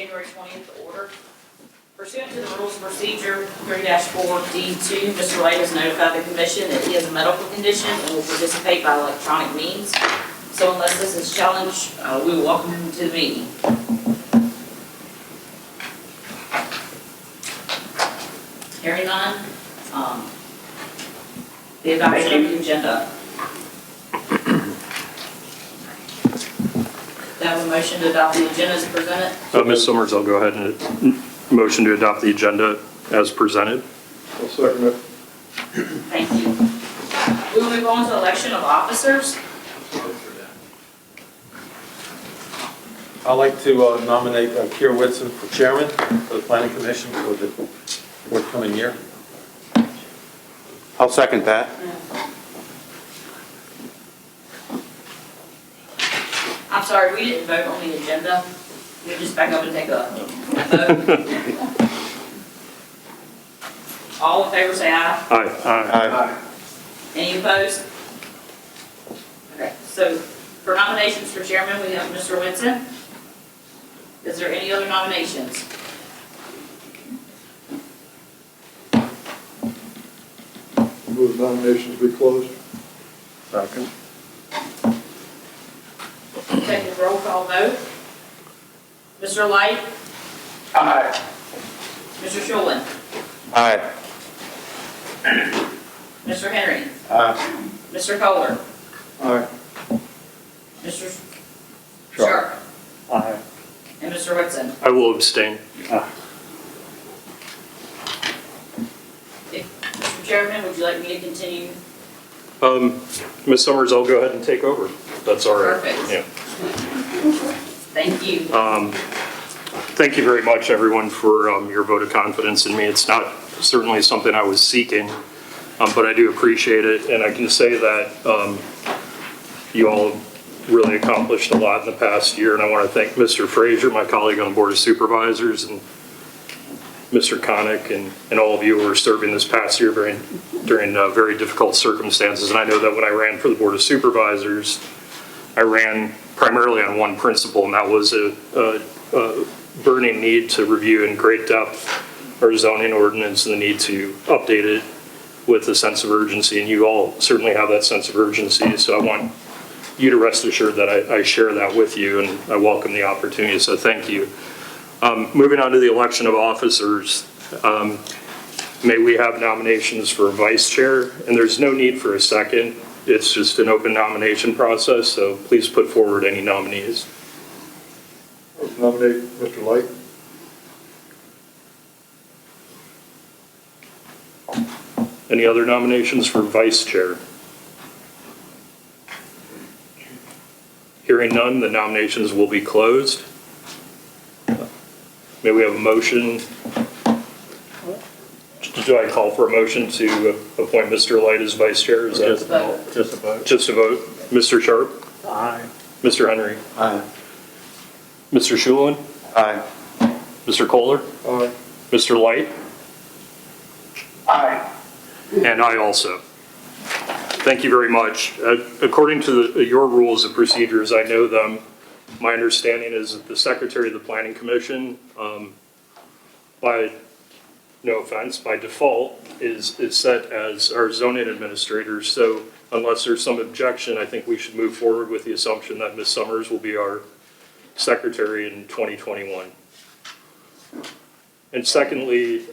January 20th order. Pursuant to the rules of procedure 3-4D2, Mr. Light has notified the commission that he has a medical condition and will participate by electronic means. So unless this is challenged, we will welcome him to the meeting. Hearing none, the adoption of the agenda. Do I have a motion to adopt the agenda as presented? Ms. Summers, I'll go ahead and motion to adopt the agenda as presented. I'll second it. Thank you. We will move on to election of officers. I'd like to nominate Keira Whitson for chairman for the planning commission for the forthcoming year. I'll second that. I'm sorry, we didn't vote on the agenda. We just back up and take a vote. All in favor say aye. Aye. Any opposed? Okay, so for nominations for chairman, we have Mr. Whitson. Is there any other nominations? Move nominations be closed. Second. Take a roll call vote. Mr. Light? Aye. Mr. Schulin? Aye. Mr. Henry? Aye. Mr. Kohler? Aye. Mr. Sharp? Aye. And Mr. Whitson? I will abstain. Mr. Chairman, would you like me to continue? Ms. Summers, I'll go ahead and take over. That's all right. Perfect. Yeah. Thank you. Thank you very much, everyone, for your vote of confidence in me. It's not certainly something I was seeking, but I do appreciate it. And I can say that you all really accomplished a lot in the past year. And I want to thank Mr. Frazier, my colleague on the Board of Supervisors, and Mr. Connick, and all of you who were serving this past year during very difficult circumstances. And I know that when I ran for the Board of Supervisors, I ran primarily on one principle, and that was a burning need to review in great depth our zoning ordinance and the need to update it with a sense of urgency. And you all certainly have that sense of urgency. So I want you to rest assured that I share that with you, and I welcome the opportunity. So thank you. Moving on to the election of officers, may we have nominations for vice chair? And there's no need for a second. It's just an open nomination process, so please put forward any nominees. Let's nominate Mr. Light. Any other nominations for vice chair? Hearing none, the nominations will be closed. May we have a motion? Do I call for a motion to appoint Mr. Light as vice chair? Is that Just a vote. just a vote? Mr. Sharp? Aye. Mr. Henry? Aye. Mr. Schulin? Aye. Mr. Kohler? Aye. Mr. Light? Aye. And I also. Thank you very much. According to your rules of procedures, I know them. My understanding is that the Secretary of the Planning Commission, by no offense, by default, is set as our zoning administrator. So unless there's some objection, I think we should move forward with the assumption that Ms. Summers will be our secretary in 2021. And secondly,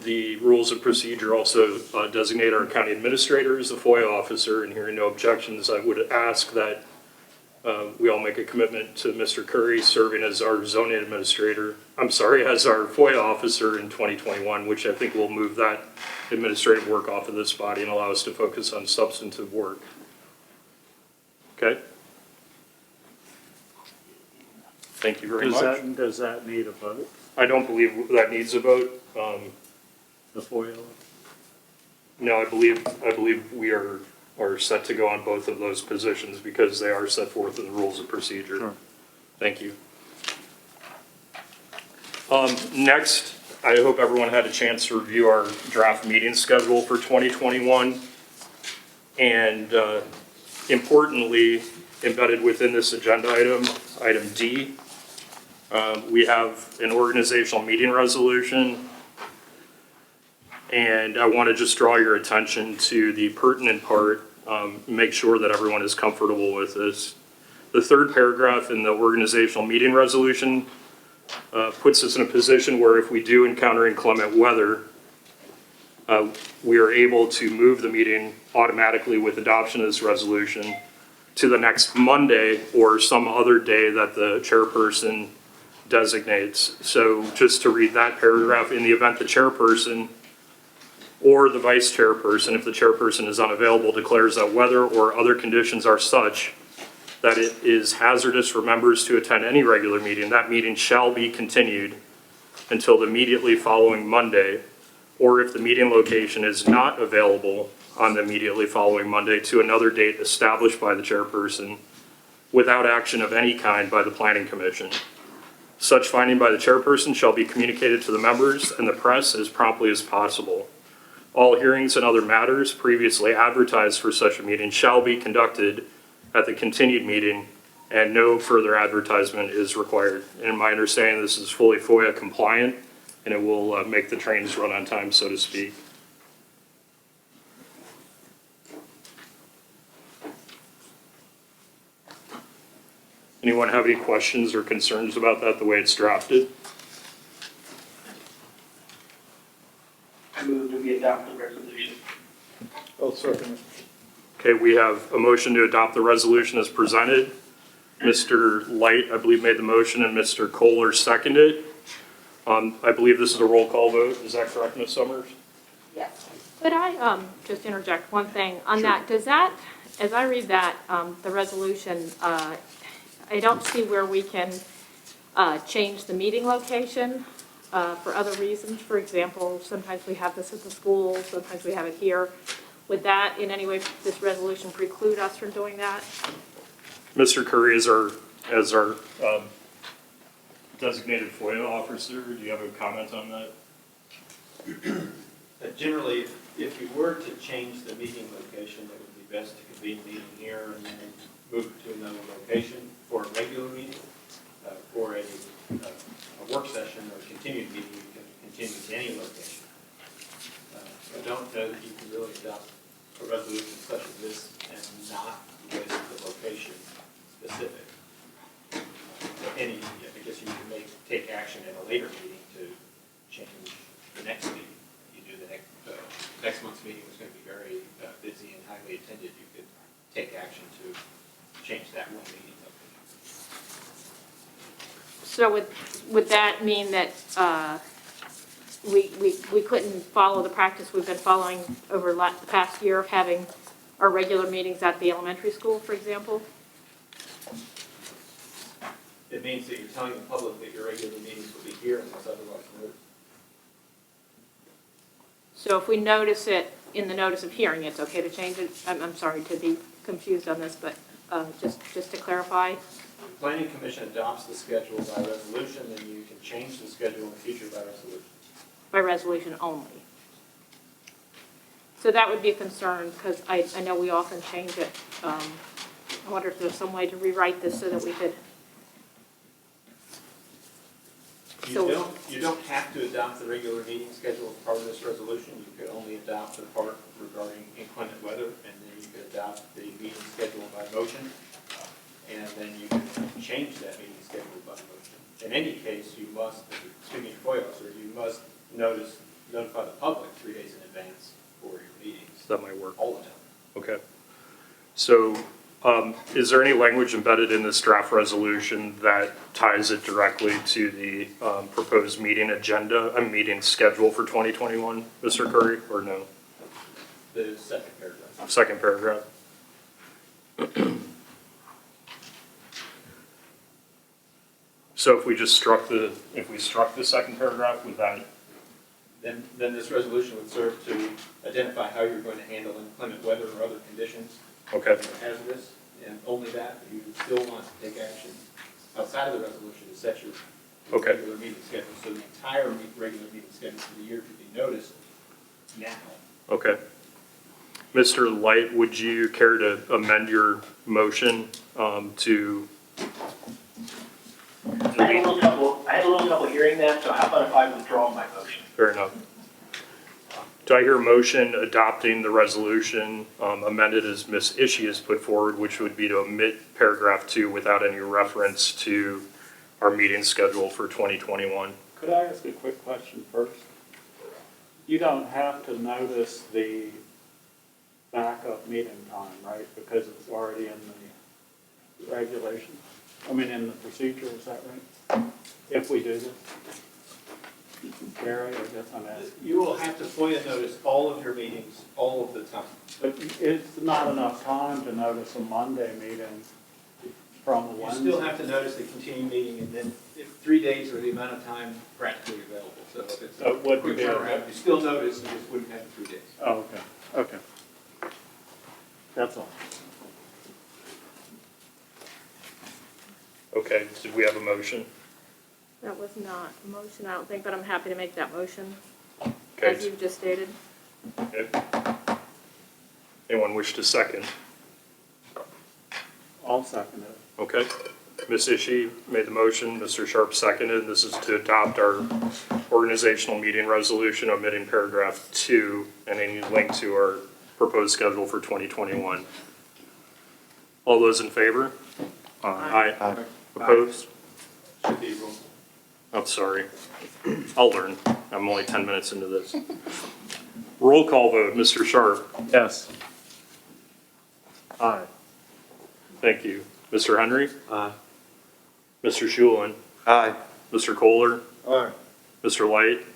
the rules of procedure also designate our county administrator as the FOIA officer, and hearing no objections, I would ask that we all make a commitment to Mr. Curry serving as our zoning administrator, as our FOIA officer in 2021, which I think will move that administrative work off of this body and allow us to focus on substantive work. Okay? Thank you very much. Does that need a vote, I don't believe that needs a vote. the FOIA? No, I believe we are set to go on both of those positions because they are set forth in the rules of procedure. Sure. Thank you. Next, I hope everyone had a chance to review our draft meeting schedule for 2021. And importantly, embedded within this agenda item, item D, We have an organizational meeting resolution. And I want to just draw your attention to the pertinent part, make sure that everyone is comfortable with this. The third paragraph in the organizational meeting resolution puts us in a position where if we do encounter inclement weather, we are able to move the meeting automatically with adoption of this resolution to the next Monday or some other day that the chairperson designates. So just to read that paragraph, in the event the chairperson or the vice chairperson, if the chairperson is unavailable, declares that weather or other conditions are such that it is hazardous for members to attend any regular meeting, that meeting shall be continued until the immediately following Monday, or if the meeting location is not available on the immediately following Monday, to another date established by the chairperson without action of any kind by the Planning Commission. Such finding by the chairperson shall be communicated to the members and the press as promptly as possible. All hearings and other matters previously advertised for such a meeting shall be conducted at the continued meeting, and no further advertisement is required. And in my understanding, this is fully FOIA compliant, and it will make the trains run on time, so to speak. Anyone have any questions or concerns about that, the way it's drafted? I move that we adopt the resolution. I'll second it. Okay, we have a motion to adopt the resolution as presented. Mr. Light, I believe, made the motion, and Mr. Kohler seconded. I believe this is a roll call vote. Is that correct, Ms. Summers? Yes. Could I just interject one thing on that? Does that, as I read that, the resolution, I don't see where we can change the meeting location for other reasons. For example, sometimes we have this at the school, sometimes we have it here. Would that in any way, this resolution preclude us from doing that? Mr. Curry, as our designated FOIA officer, do you have a comment on that? Generally, if you were to change the meeting location, it would be best to convene the meeting here and then move it to another location for a regular meeting. For a work session or a continued meeting, you can continue to any location. I don't know that you can really adopt a resolution such as this and not list the location specific. I guess you can take action at a later meeting to change the next meeting. You do the next month's meeting was going to be very busy and highly attended. You could take action to change that one meeting location. So would that mean that we couldn't follow the practice we've been following over the past year of having our regular meetings at the elementary school, for example? It means that you're telling the public that your regular meetings will be here unless otherwise noted. So if we notice it in the notice of hearing, it's okay to change it? I'm sorry to be confused on this, but just to clarify. The Planning Commission adopts the schedule by resolution, and you can change the schedule in the future by resolution. By resolution only. So that would be a concern, because I know we often change it. I wonder if there's some way to rewrite this so that we could. You don't have to adopt the regular meeting schedule as part of this resolution. You could only adopt the part regarding inclement weather, and then you could adopt the meeting schedule by motion, and then you can change that meeting schedule by motion. In any case, you must, speaking of FOIA officer, you must notify the public 3 days in advance for your meetings. That might work. All the time. Okay. So is there any language embedded in this draft resolution that ties it directly to the proposed meeting agenda, a meeting schedule for 2021, Mr. Curry, or no? The second paragraph. Second paragraph. So if we struck the second paragraph, would that? Then this resolution would serve to identify how you're going to handle inclement weather or other conditions. Okay. that are hazardous, and only that, if you still want to take action outside of the resolution to set your Okay. regular meeting schedule. So the entire regular meeting schedule for the year could be noticed now. Okay. Mr. Light, would you care to amend your motion to? I will double had a little trouble hearing that, so how about if I withdraw my motion? Fair enough. Do I hear a motion adopting the resolution amended as Ms. Ishii has put forward, which would be to omit paragraph 2 without any reference to our meeting schedule for 2021? Could I ask a quick question first? You don't have to notice the backup meeting time, right? Because it's already in the regulation? I mean, in the procedure, is that right? If we do this? Gary, I guess I'm asking. You will have to FOIA notice all of your meetings, all of the time. But it's not enough time to notice a Monday meeting from a You Wednesday. still have to notice the continuing meeting, and then if 3 days are the amount of time practically available. So if it's So it wouldn't be- turnaround, you still notice, you just wouldn't have 3 days. Oh, okay. That's all. Okay, did we have a motion? That was not a motion, I don't think, but I'm happy to make that motion, as Okay. you've just stated. Okay. Anyone wish to second? I'll second it. Okay. Ms. Ishii made the motion, Mr. Sharp seconded. This is to adopt our organizational meeting resolution omitting paragraph 2 and any link to our proposed schedule for 2021. All those in favor? Aye. Aye. Opposed? Should be roll. I'm sorry. I'll learn. I'm only 10 minutes into this. Roll call vote, Mr. Sharp. Yes. Aye. Thank you. Mr. Henry? Aye. Mr. Shulin? Aye. Mr. Kohler? Aye. Mr. Light?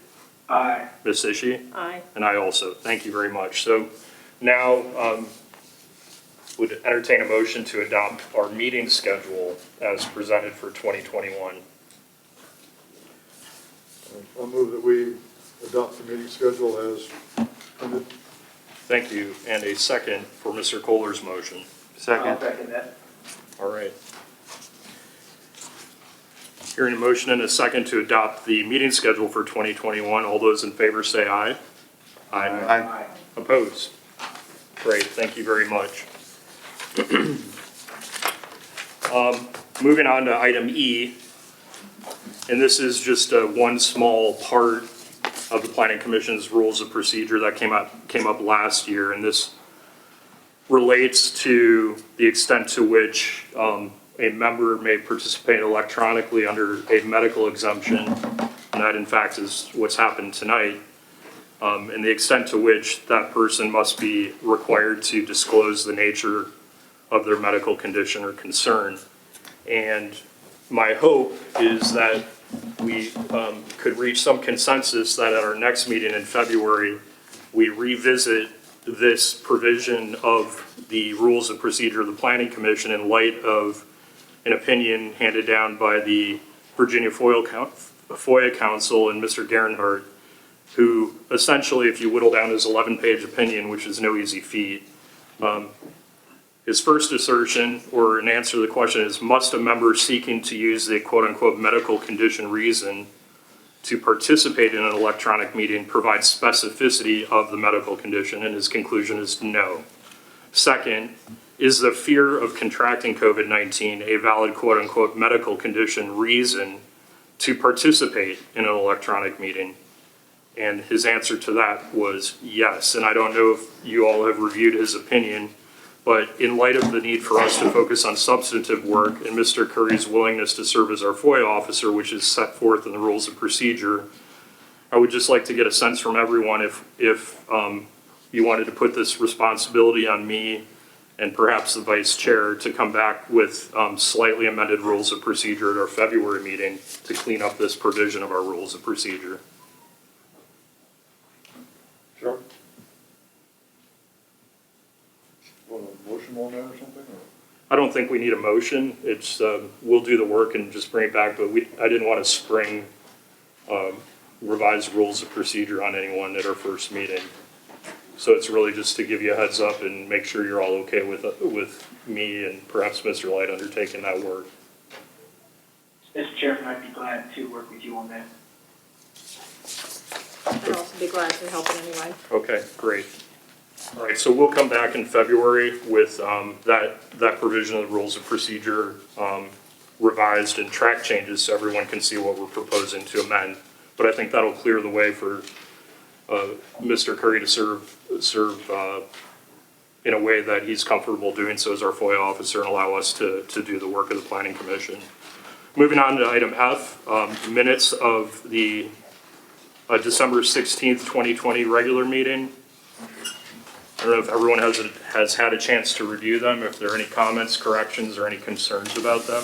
Aye. Ms. Ishii? Aye. And I also. Thank you very much. So now would entertain a motion to adopt our meeting schedule as presented for 2021. I'll move that we adopt the meeting schedule as printed. Thank you. And a second for Mr. Kohler's motion. I'll Second. second that. All right. Hearing a motion and a second to adopt the meeting schedule for 2021. All those in favor say aye. Aye. Aye. Opposed? Great, thank you very much. Moving on to item E, and this is just one small part of the Planning Commission's rules of procedure that came up last year, and this relates to the extent to which a member may participate electronically under a medical exemption, and that in fact is what's happened tonight. And the extent to which that person must be required to disclose the nature of their medical condition or concern. And my hope is that we could reach some consensus that at our next meeting in February, we revisit this provision of the rules of procedure of the Planning Commission in light of an opinion handed down by the Virginia FOIA Council and Mr. Gernhardt, who essentially, if you whittle down his 11-page opinion, which is no easy feat, his first assertion, or an answer to the question, is must a member seeking to use the quote-unquote medical condition reason to participate in an electronic meeting provide specificity of the medical condition, and his conclusion is no. Second, is the fear of contracting COVID-19 a valid quote-unquote medical condition reason to participate in an electronic meeting? And his answer to that was yes. And I don't know if you all have reviewed his opinion, but in light of the need for us to focus on substantive work and Mr. Curry's willingness to serve as our FOIA officer, which is set forth in the rules of procedure, I would just like to get a sense from everyone if you wanted to put this responsibility on me and perhaps the vice chair to come back with slightly amended rules of procedure at our February meeting to clean up this provision of our rules of procedure. Sure. Want a motion on that or something? Or? I don't think we need a motion. It's, we'll do the work and just bring it back, but I didn't want to spring revised rules of procedure on anyone at our first meeting. So it's really just to give you a heads up and make sure you're all okay with me and perhaps Mr. Light undertaking that work. Mr. Chairman, I'd be glad to work with you on that. I'd also be glad to help in any way. Okay, great. All right, so we'll come back in February with that provision of the rules of procedure revised and track changes so everyone can see what we're proposing to amend. But I think that'll clear the way for Mr. Curry to serve in a way that he's comfortable doing so as our FOIA officer and allow us to do the work of the Planning Commission. Moving on to item F, minutes of the December 16th, 2020 regular meeting. I don't know if everyone has had a chance to review them, if there are any comments, corrections, or any concerns about them.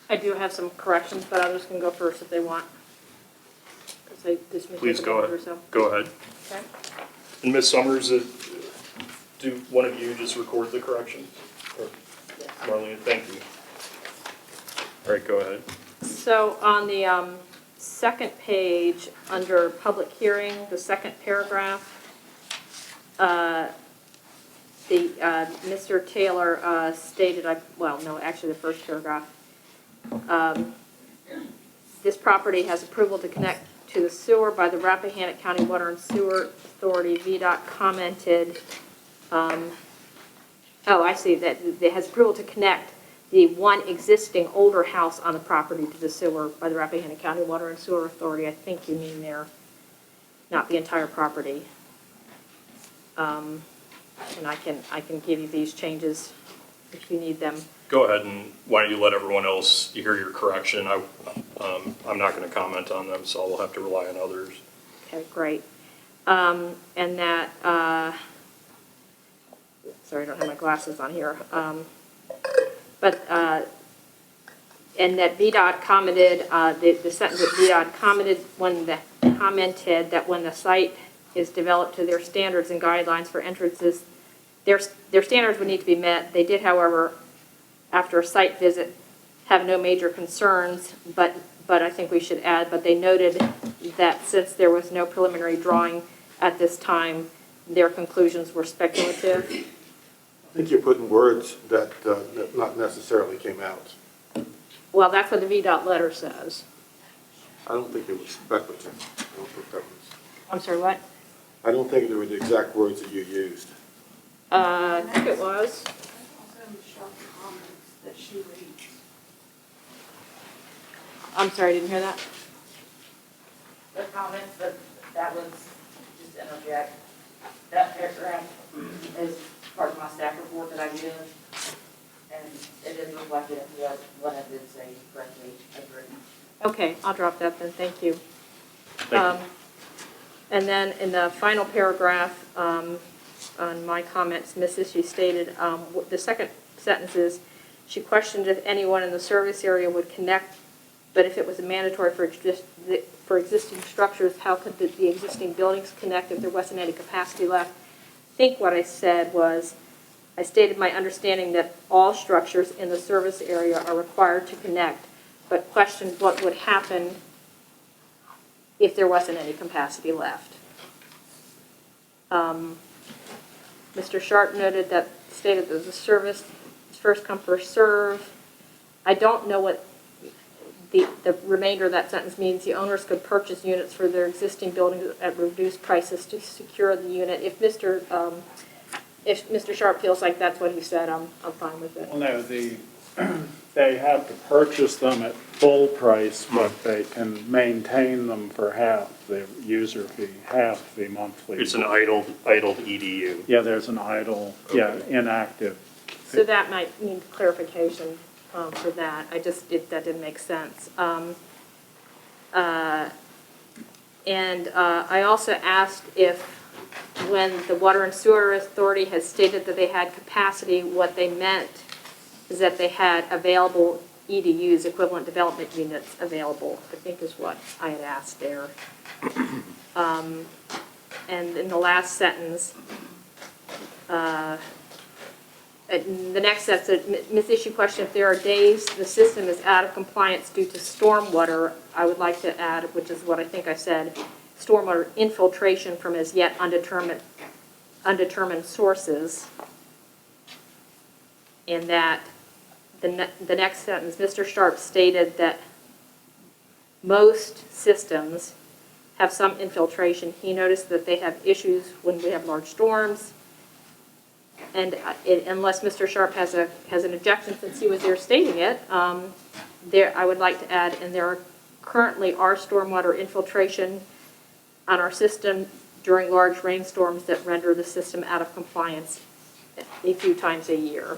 I do have some corrections, but others can go first if they want. 'Cause they just may Please take a go moment or ahead. so. Go ahead. Okay. And Ms. Summers, do one of you just record the corrections? Or Marlene, thank you. All right, go ahead. So on the second page, under public hearing, the second paragraph, Mr. Taylor stated, well, no, actually the first paragraph. This property has approval to connect to the sewer by the Rappahannock County Water and Sewer Authority. VDOT commented, I see, that it has approval to connect the one existing older house on the property to the sewer by the Rappahannock County Water and Sewer Authority. I think you mean there, not the entire property. And I can give you these changes if you need them. Go ahead, and why don't you let everyone else hear your correction? I'm not going to comment on them, so I'll have to rely on others. Okay, great. And that, sorry, I don't have my glasses on here. And that VDOT commented, the sentence that VDOT commented that when the site is developed to their standards and guidelines for entrances, their standards would need to be met. They did, however, after a site visit, have no major concerns, but I think we should add, but they noted that since there was no preliminary drawing at this time, their conclusions were speculative. I think you're putting words that not necessarily came out. Well, that's what the VDOT letter says. I don't think it was speculative. I don't think that was. I'm sorry, what? I don't think they were the exact words that you used. I think it was. That she reads. I'm sorry, I didn't hear that. The comments, that was, just to interject, that paragraph is part of my staff report that I give, and it is reflected in what I did say correctly as written. Okay, I'll drop that then, thank you. Thank you. And then in the final paragraph, on my comments, Ms. Ishii stated, the second sentence is, she questioned if anyone in the service area would connect, but if it was mandatory for existing structures, how could the existing buildings connect if there wasn't any capacity left? I think what I said was, I stated my understanding that all structures in the service area are required to connect, but questioned what would happen if there wasn't any capacity left. Mr. Sharp noted that, stated that the service is first come, first serve. I don't know what the remainder of that sentence means. The owners could purchase units for their existing buildings at reduced prices to secure the unit. If Mr. Sharp feels like that's what he said, I'm fine with it. Well, no, they have to purchase them at full price, but they can maintain them for half the user fee, half the monthly. It's an idled EDU. Yeah, there's an idle, yeah, inactive. So that might need clarification for that. That didn't make sense. And I also asked if, when the Water and Sewer Authority has stated that they had capacity, what they meant is that they had available EDUs, equivalent development units, available, I think is what I had asked there. And in the last sentence, the next sentence, Ms. Ishii questioned if there are days the system is out of compliance due to stormwater. I would like to add, which is what I think I said, stormwater infiltration from as yet undetermined sources. And that the next sentence, Mr. Sharp stated that most systems have some infiltration. He noticed that they have issues when we have large storms. and unless Mr. Sharp has an objection since he was there stating it, I would like to add, and there currently are stormwater infiltration on our system during large rainstorms that render the system out of compliance a few times a year.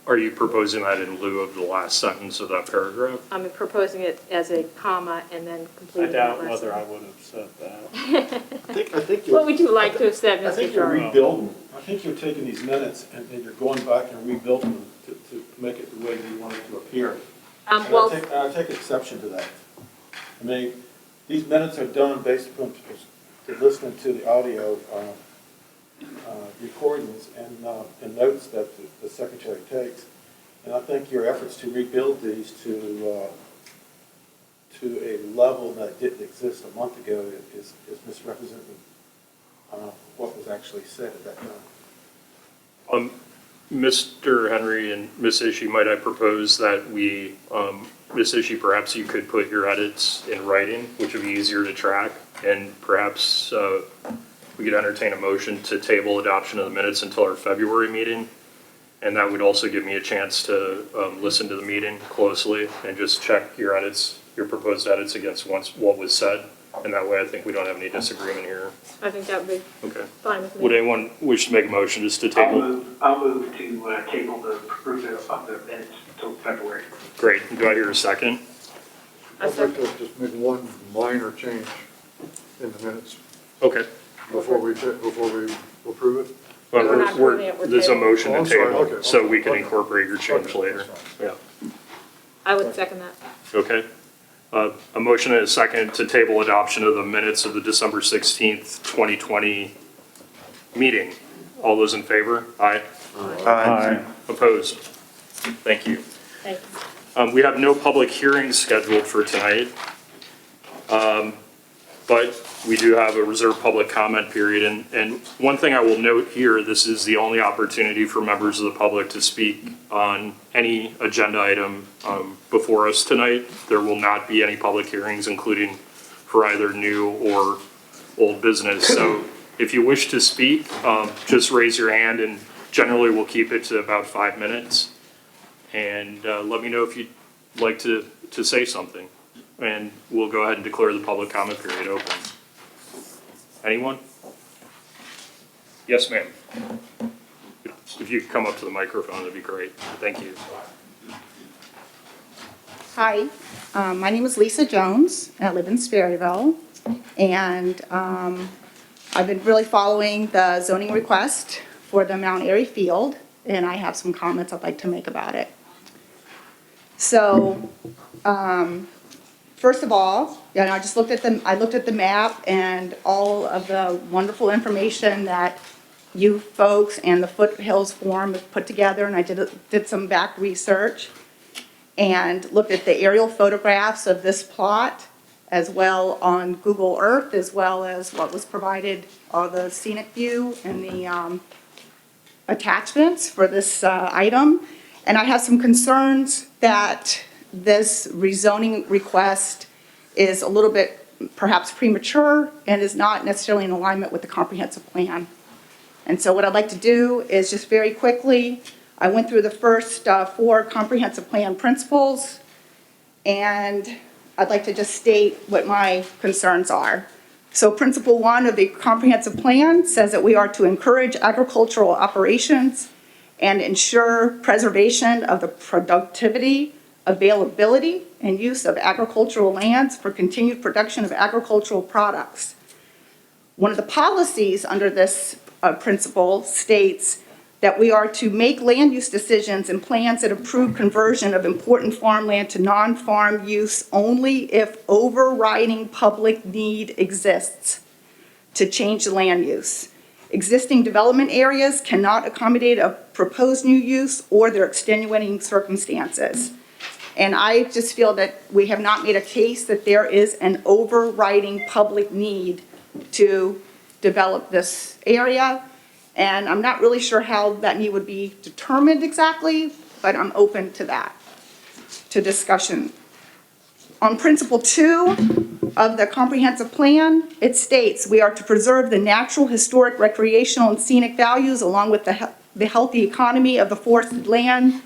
Are you proposing that in lieu of the last sentence of that paragraph? I'm proposing it as a comma and then I completing the doubt lesson. whether I would have said that. I think What would you like to have said, I Mr. think you're Sharp? rebuilding, I think you're taking these minutes and you're going back and rebuilding them to make it the way you want it to appear. And Well, I take exception to that. I mean, these minutes are done based upon listening to the audio recordings and notes that the secretary takes. And I think your efforts to rebuild these to a level that didn't exist a month ago is misrepresenting what was actually said at that time. Mr. Henry and Ms. Ishii, might I propose that we, Ms. Ishii, perhaps you could put your edits in writing, which would be easier to track, and perhaps we could entertain a motion to table adoption of the minutes until our February meeting, and that would also give me a chance to listen to the meeting closely and just check your edits, your proposed edits against what was said, and that way I think we don't have any disagreement here. I think that would be Okay. fine with me. Would anyone wish to make a motion just to table? I'll move to table the approval of the minutes until February. Great. Do I hear a second? I'd like to just make one minor change in the minutes Okay. before we approve it. Well, We're not approving it, we're there's a tabling. motion Oh, to I'm sorry, table, okay, so we can okay. incorporate your change Okay, later. that's fine. Yeah. I would second that. Okay. A motion and a second to table adoption of the minutes of the December 16th, 2020 meeting. All those in favor? Aye. Aye. Opposed? Thank you. Thank you. We have no public hearings scheduled for tonight, but we do have a reserved public comment period. And one thing I will note here, this is the only opportunity for members of the public to speak on any agenda item before us tonight. There will not be any public hearings, including for either new or old business. So if you wish to speak, just raise your hand, and generally we'll keep it to about 5 minutes. And let me know if you'd like to say something, and we'll go ahead and declare the public comment period open. Anyone? Yes, ma'am. If you could come up to the microphone, that'd be great. Thank you. Hi, my name is Lisa Jones, and I live in Sperryville. And I've been really following the zoning request for the Mount Airy Field, and I have some comments I'd like to make about it. So, first of all, I just looked at the map and all of the wonderful information that you folks and the Foothills Forum have put together, and I did some back research and looked at the aerial photographs of this plot as well on Google Earth, as well as what was provided, all the scenic view and the attachments for this item. And I have some concerns that this rezoning request is a little bit perhaps premature and is not necessarily in alignment with the comprehensive plan. And so what I'd like to do is just very quickly, I went through the first 4 comprehensive plan principles, and I'd like to just state what my concerns are. So principle 1 of the comprehensive plan says that we are to encourage agricultural operations and ensure preservation of the productivity, availability, and use of agricultural lands for continued production of agricultural products. One of the policies under this principle states that we are to make land use decisions and plans that approve conversion of important farmland to non-farm use only if overriding public need exists to change the land use. Existing development areas cannot accommodate a proposed new use or their extenuating circumstances. And I just feel that we have not made a case that there is an overriding public need to develop this area. And I'm not really sure how that need would be determined exactly, but I'm open to that, to discussion. On principle 2 of the comprehensive plan, it states we are to preserve the natural, historic, recreational, and scenic values along with the the healthy economy of the forested land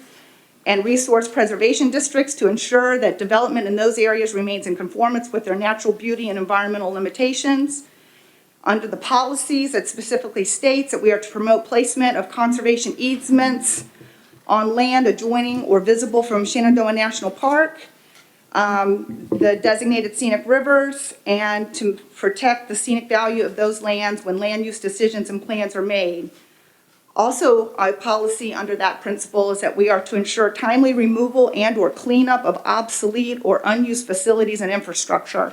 and resource preservation districts to ensure that development in those areas remains in conformance with their natural beauty and environmental limitations. Under the policies, it specifically states that we are to promote placement of conservation easements on land adjoining or visible from Shenandoah National Park, the designated scenic rivers, and to protect the scenic value of those lands when land use decisions and plans are made. Also, a policy under that principle is that we are to ensure timely removal and/or cleanup of obsolete or unused facilities and infrastructure.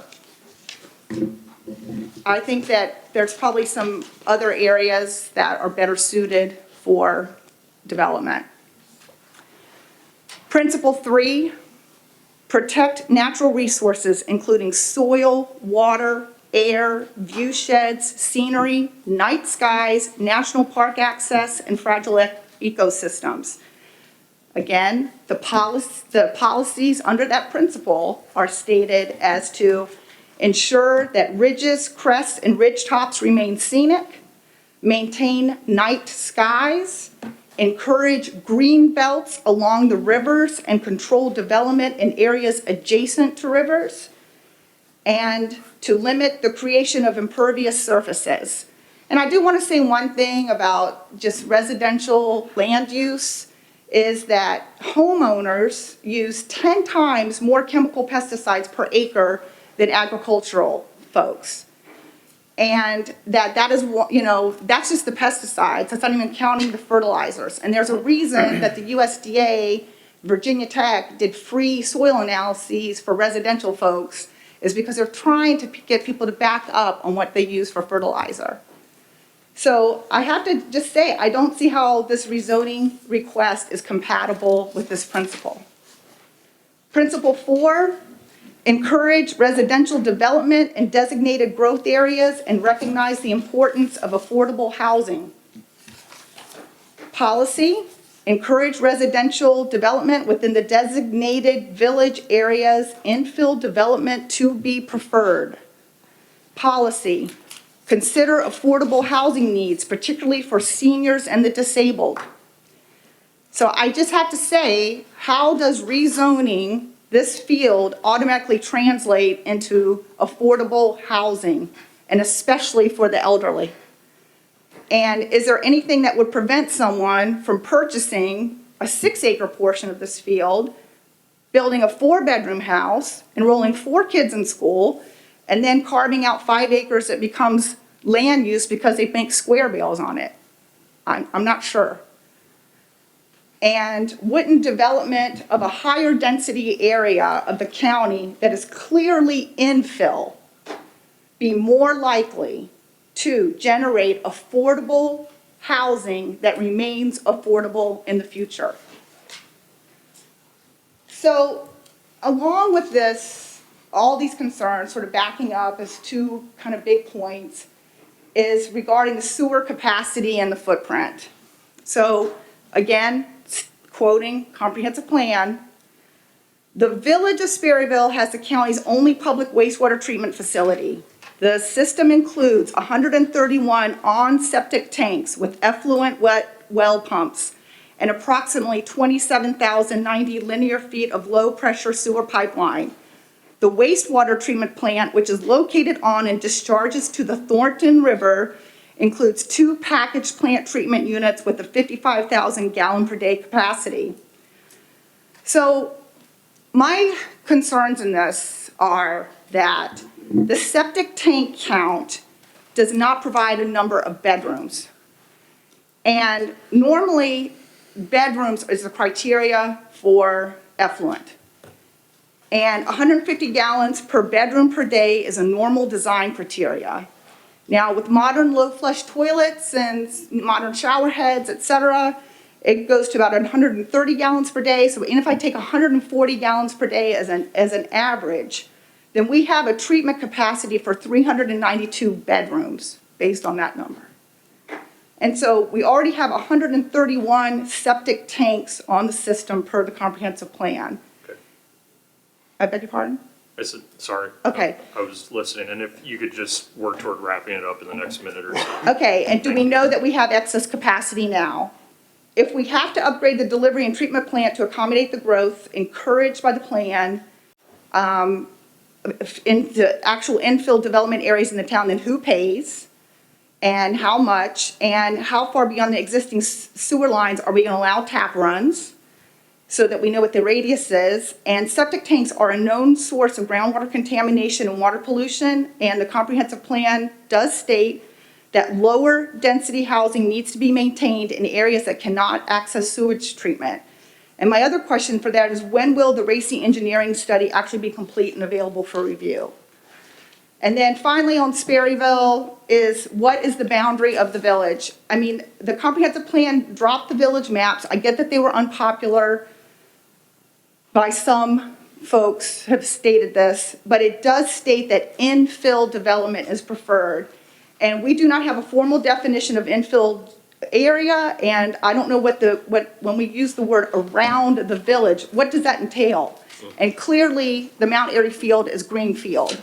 I think that there's probably some other areas that are better suited for development. Principle 3, protect natural resources, including soil, water, air, view sheds, scenery, night skies, national park access, and fragile ecosystems. Again, the policies under that principle are stated as to ensure that ridges, crests, and ridge tops remain scenic, maintain night skies, encourage green belts along the rivers and control development in areas adjacent to rivers, and to limit the creation of impervious surfaces. And I do want to say one thing about just residential land use is that homeowners use 10 times more chemical pesticides per acre than agricultural folks. And that is, that's just the pesticides. That's not even counting the fertilizers. And there's a reason that the USDA, Virginia Tech, did free soil analyses for residential folks, is because they're trying to get people to back up on what they use for fertilizer. So I have to just say, I don't see how this rezoning request is compatible with this principle. Principle 4, encourage residential development in designated growth areas and recognize the importance of affordable housing. Policy, encourage residential development within the designated village areas, infill development to be preferred. Policy, consider affordable housing needs, particularly for seniors and the disabled. So I just have to say, how does rezoning this field automatically translate into affordable housing, and especially for the elderly? And is there anything that would prevent someone from purchasing a 6-acre portion of this field, building a 4-bedroom house, enrolling 4 kids in school, and then carving out 5 acres that becomes land use because they make square bales on it? I'm not sure. And wouldn't development of a higher density area of the county that is clearly infill be more likely to generate affordable housing that remains affordable in the future? So along with this, all these concerns, sort of backing up as 2 kind of big points, is regarding the sewer capacity and the footprint. So again, quoting comprehensive plan, the village of Sperryville has the county's only public wastewater treatment facility. The system includes 131 on-septic tanks with effluent wet well pumps and approximately 27,090 linear feet of low-pressure sewer pipeline. The wastewater treatment plant, which is located on and discharges to the Thornton River, includes 2 packaged plant treatment units with a 55,000 gallon per day capacity. So my concerns in this are that the septic tank count does not provide a number of bedrooms. And normally, bedrooms is the criteria for effluent. And 150 gallons per bedroom per day is a normal design criteria. Now, with modern low flush toilets and modern shower heads, et cetera, it goes to about 130 gallons per day. So even if I take 140 gallons per day as an average, then we have a treatment capacity for 392 bedrooms based on that number. And so we already have 131 septic tanks on the system per the comprehensive plan. Okay. I beg your pardon? I said, sorry. Okay. I was listening, and if you could just work toward wrapping it up in the next minute or so. Okay, and do we know that we have excess capacity now? If we have to upgrade the delivery and treatment plant to accommodate the growth encouraged by the plan, in the actual infill development areas in the town, then who pays and how much, and how far beyond the existing sewer lines are we going to allow tap runs so that we know what the radius is. And septic tanks are a known source of groundwater contamination and water pollution, and the comprehensive plan does state that lower density housing needs to be maintained in areas that cannot access sewage treatment. And my other question for that is, when will the Racy engineering study actually be complete and available for review? And then finally on Sperryville is, what is the boundary of the village? I mean, the comprehensive plan dropped the village maps. I get that they were unpopular by some folks have stated this, but it does state that infill development is preferred. And we do not have a formal definition of infill area, and I don't know when we use the word around the village, what does that entail? And clearly, the Mount Airy field is greenfield.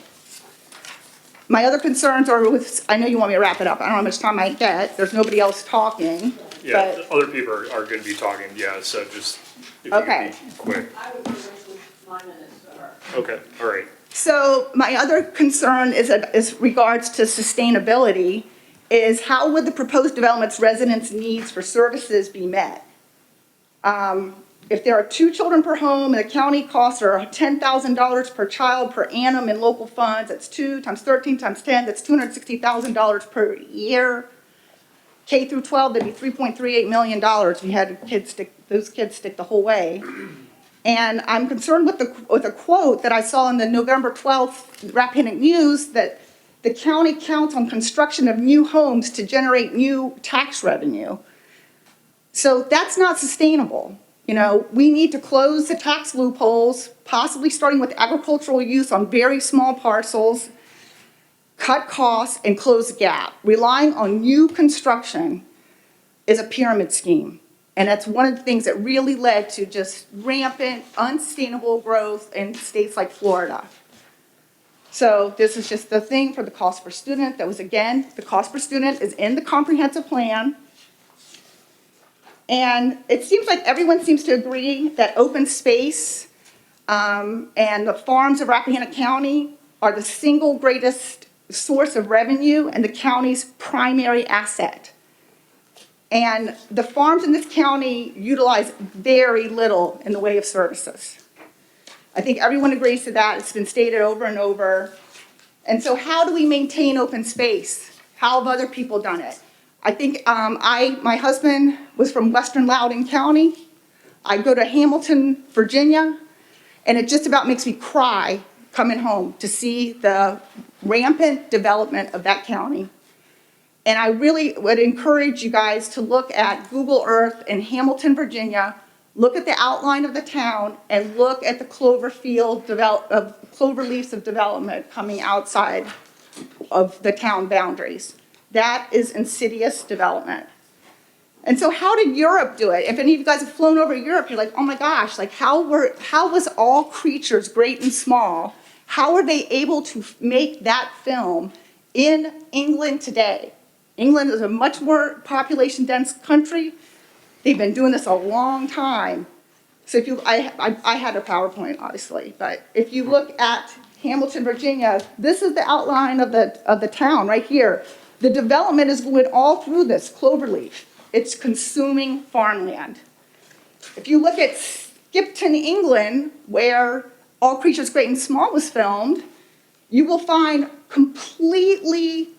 My other concerns are with, I know you want me to wrap it up, I don't know how much time I get, there's nobody else talking. Yeah, but- other people are going to be talking, yeah, so just, if you Okay. could be quick. I would originally 9 minutes to her. Okay, all right. So my other concern is regards to sustainability, is how would the proposed development's residents' needs for services be met? If there are 2 children per home and the county costs are $10,000 per child per annum in local funds, that's 2 times 13 times 10, that's $260,000 per year. K through 12, that'd be $3.38 million if you had those kids stick the whole way. And I'm concerned with a quote that I saw in the November 12th Rappahannock News, that the county counts on construction of new homes to generate new tax revenue. So that's not sustainable. You know, we need to close the tax loopholes, possibly starting with agricultural use on very small parcels, cut costs, and close the gap. Relying on new construction is a pyramid scheme. And that's one of the things that really led to just rampant, unsustainable growth in states like Florida. So this is just the thing for the cost per student. That was, again, the cost per student is in the comprehensive plan. And it seems like everyone seems to agree that open space and the farms of Rappahannock County are the single greatest source of revenue and the county's primary asset. And the farms in this county utilize very little in the way of services. I think everyone agrees to that. It's been stated over and over. And so how do we maintain open space? How have other people done it? I think my husband was from Western Loudoun County. I go to Hamilton, Virginia, and it just about makes me cry coming home to see the rampant development of that county. And I really would encourage you guys to look at Google Earth in Hamilton, Virginia, look at the outline of the town, and look at the clover leaves of development coming outside of the town boundaries. That is insidious development. And so how did Europe do it? If any of you guys have flown over Europe, you're like, oh my gosh, like how was all creatures, great and small, how were they able to make that film in England today? England is a much more population-dense country. They've been doing this a long time. So if I had a PowerPoint, obviously, but if you look at Hamilton, Virginia, this is the outline of the town right here. The development is going all through this cloverleaf. It's consuming farmland. If you look at Skipton, England, where All Creatures Great and Small was filmed, you will find completely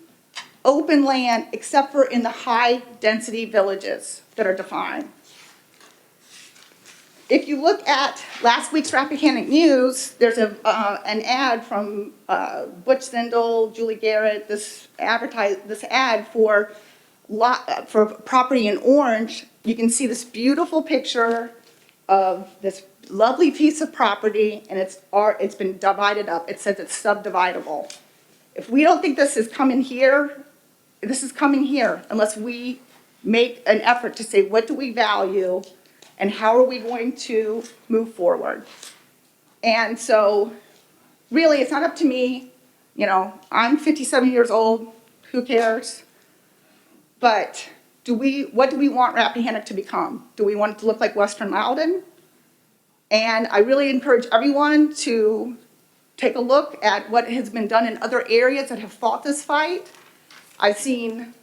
open land except for in the high-density villages that are defined. If you look at last week's Rappahannock News, there's an ad from Butch Zindel, Julie Garrett, this ad for property in Orange. You can see this beautiful picture of this lovely piece of property, and it's been divided up. It says it's subdividable. If we don't think this is coming here, this is coming here unless we make an effort to say, what do we value and how are we going to move forward? And so really, it's not up to me. You know, I'm 57 years old. Who cares? But what do we want Rappahannock to become? Do we want it to look like Western Loudon? And I really encourage everyone to take a look at what has been done in other areas that have fought this fight. I've seen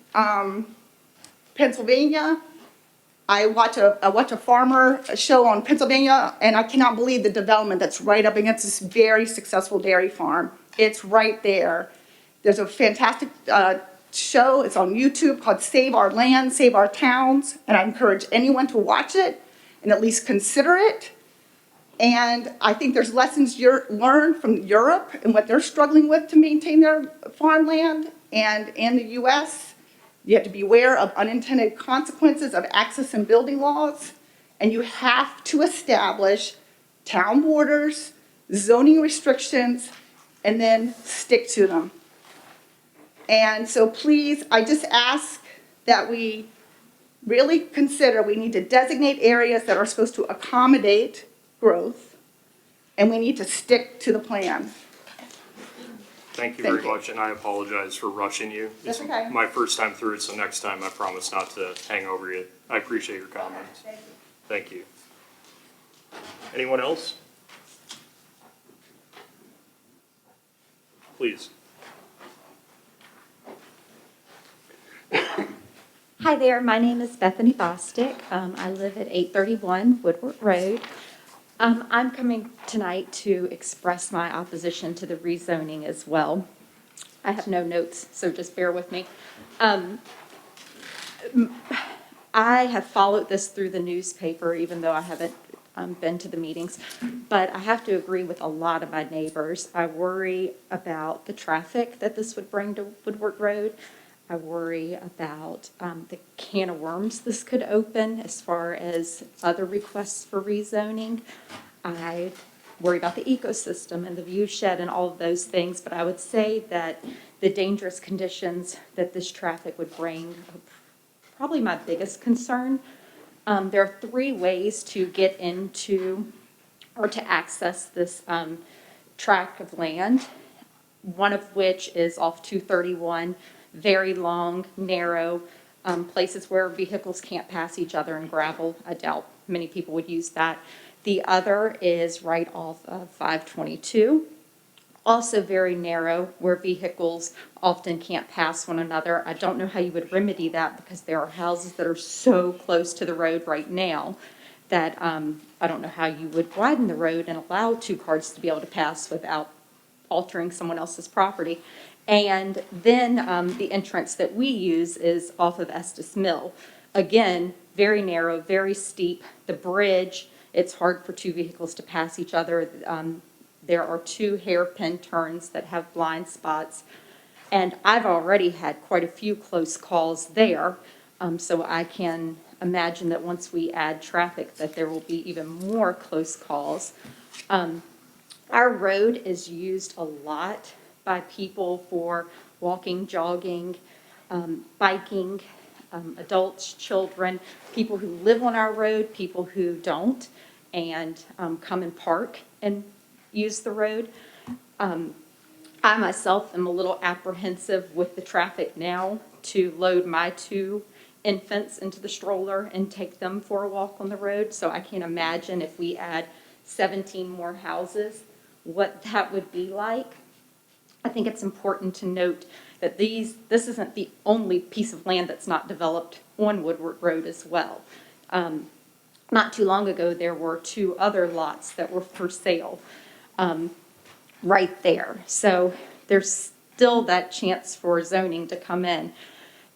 Pennsylvania. I watch a farmer show on Pennsylvania, and I cannot believe the development that's right up against this very successful dairy farm. It's right there. There's a fantastic show. It's on YouTube called Save Our Land, Save Our Towns, and I encourage anyone to watch it and at least consider it. And I think there's lessons learned from Europe and what they're struggling with to maintain their farmland. And in the U.S., you have to be aware of unintended consequences of access and building laws. And you have to establish town borders, zoning restrictions, and then stick to them. And so please, I just ask that we really consider, we need to designate areas that are supposed to accommodate growth, and we need to stick to the plan. Thank you Thank very you. much, and I apologize for rushing you. That's It's okay. my first time through it, so next time I promise not to hang over you. I appreciate your comments. Thank you. Anyone else? Please. Hi there, my name is Bethany Bostick. I live at 831 Woodward Road. I'm coming tonight to express my opposition to the rezoning as well. I have no notes, so just bear with me. I have followed this through the newspaper, even though I haven't been to the meetings, but I have to agree with a lot of my neighbors. I worry about the traffic that this would bring to Woodward Road. I worry about the can of worms this could open as far as other requests for rezoning. I worry about the ecosystem and the view shed and all of those things, but I would say that the dangerous conditions that this traffic would bring are probably my biggest concern. There are 3 ways to get into or to access this tract of land, one of which is off 231, very long, narrow, places where vehicles can't pass each other in gravel. I doubt many people would use that. The other is right off of 522, also very narrow, where vehicles often can't pass one another. I don't know how you would remedy that because there are houses that are so close to the road right now that I don't know how you would widen the road and allow 2 cars to be able to pass without altering someone else's property. And then the entrance that we use is off of Estes Mill. Again, very narrow, very steep. The bridge, it's hard for 2 vehicles to pass each other. There are 2 hairpin turns that have blind spots. And I've already had quite a few close calls there. So I can imagine that once we add traffic that there will be even more close calls. Our road is used a lot by people for walking, jogging, biking, adults, children, people who live on our road, people who don't, and come and park and use the road. I myself am a little apprehensive with the traffic now to load my 2 infants into the stroller and take them for a walk on the road. So I can't imagine if we add 17 more houses, what that would be like. I think it's important to note that this isn't the only piece of land that's not developed on Woodward Road as well. Not too long ago, there were 2 other lots that were for sale right there. So there's still that chance for zoning to come in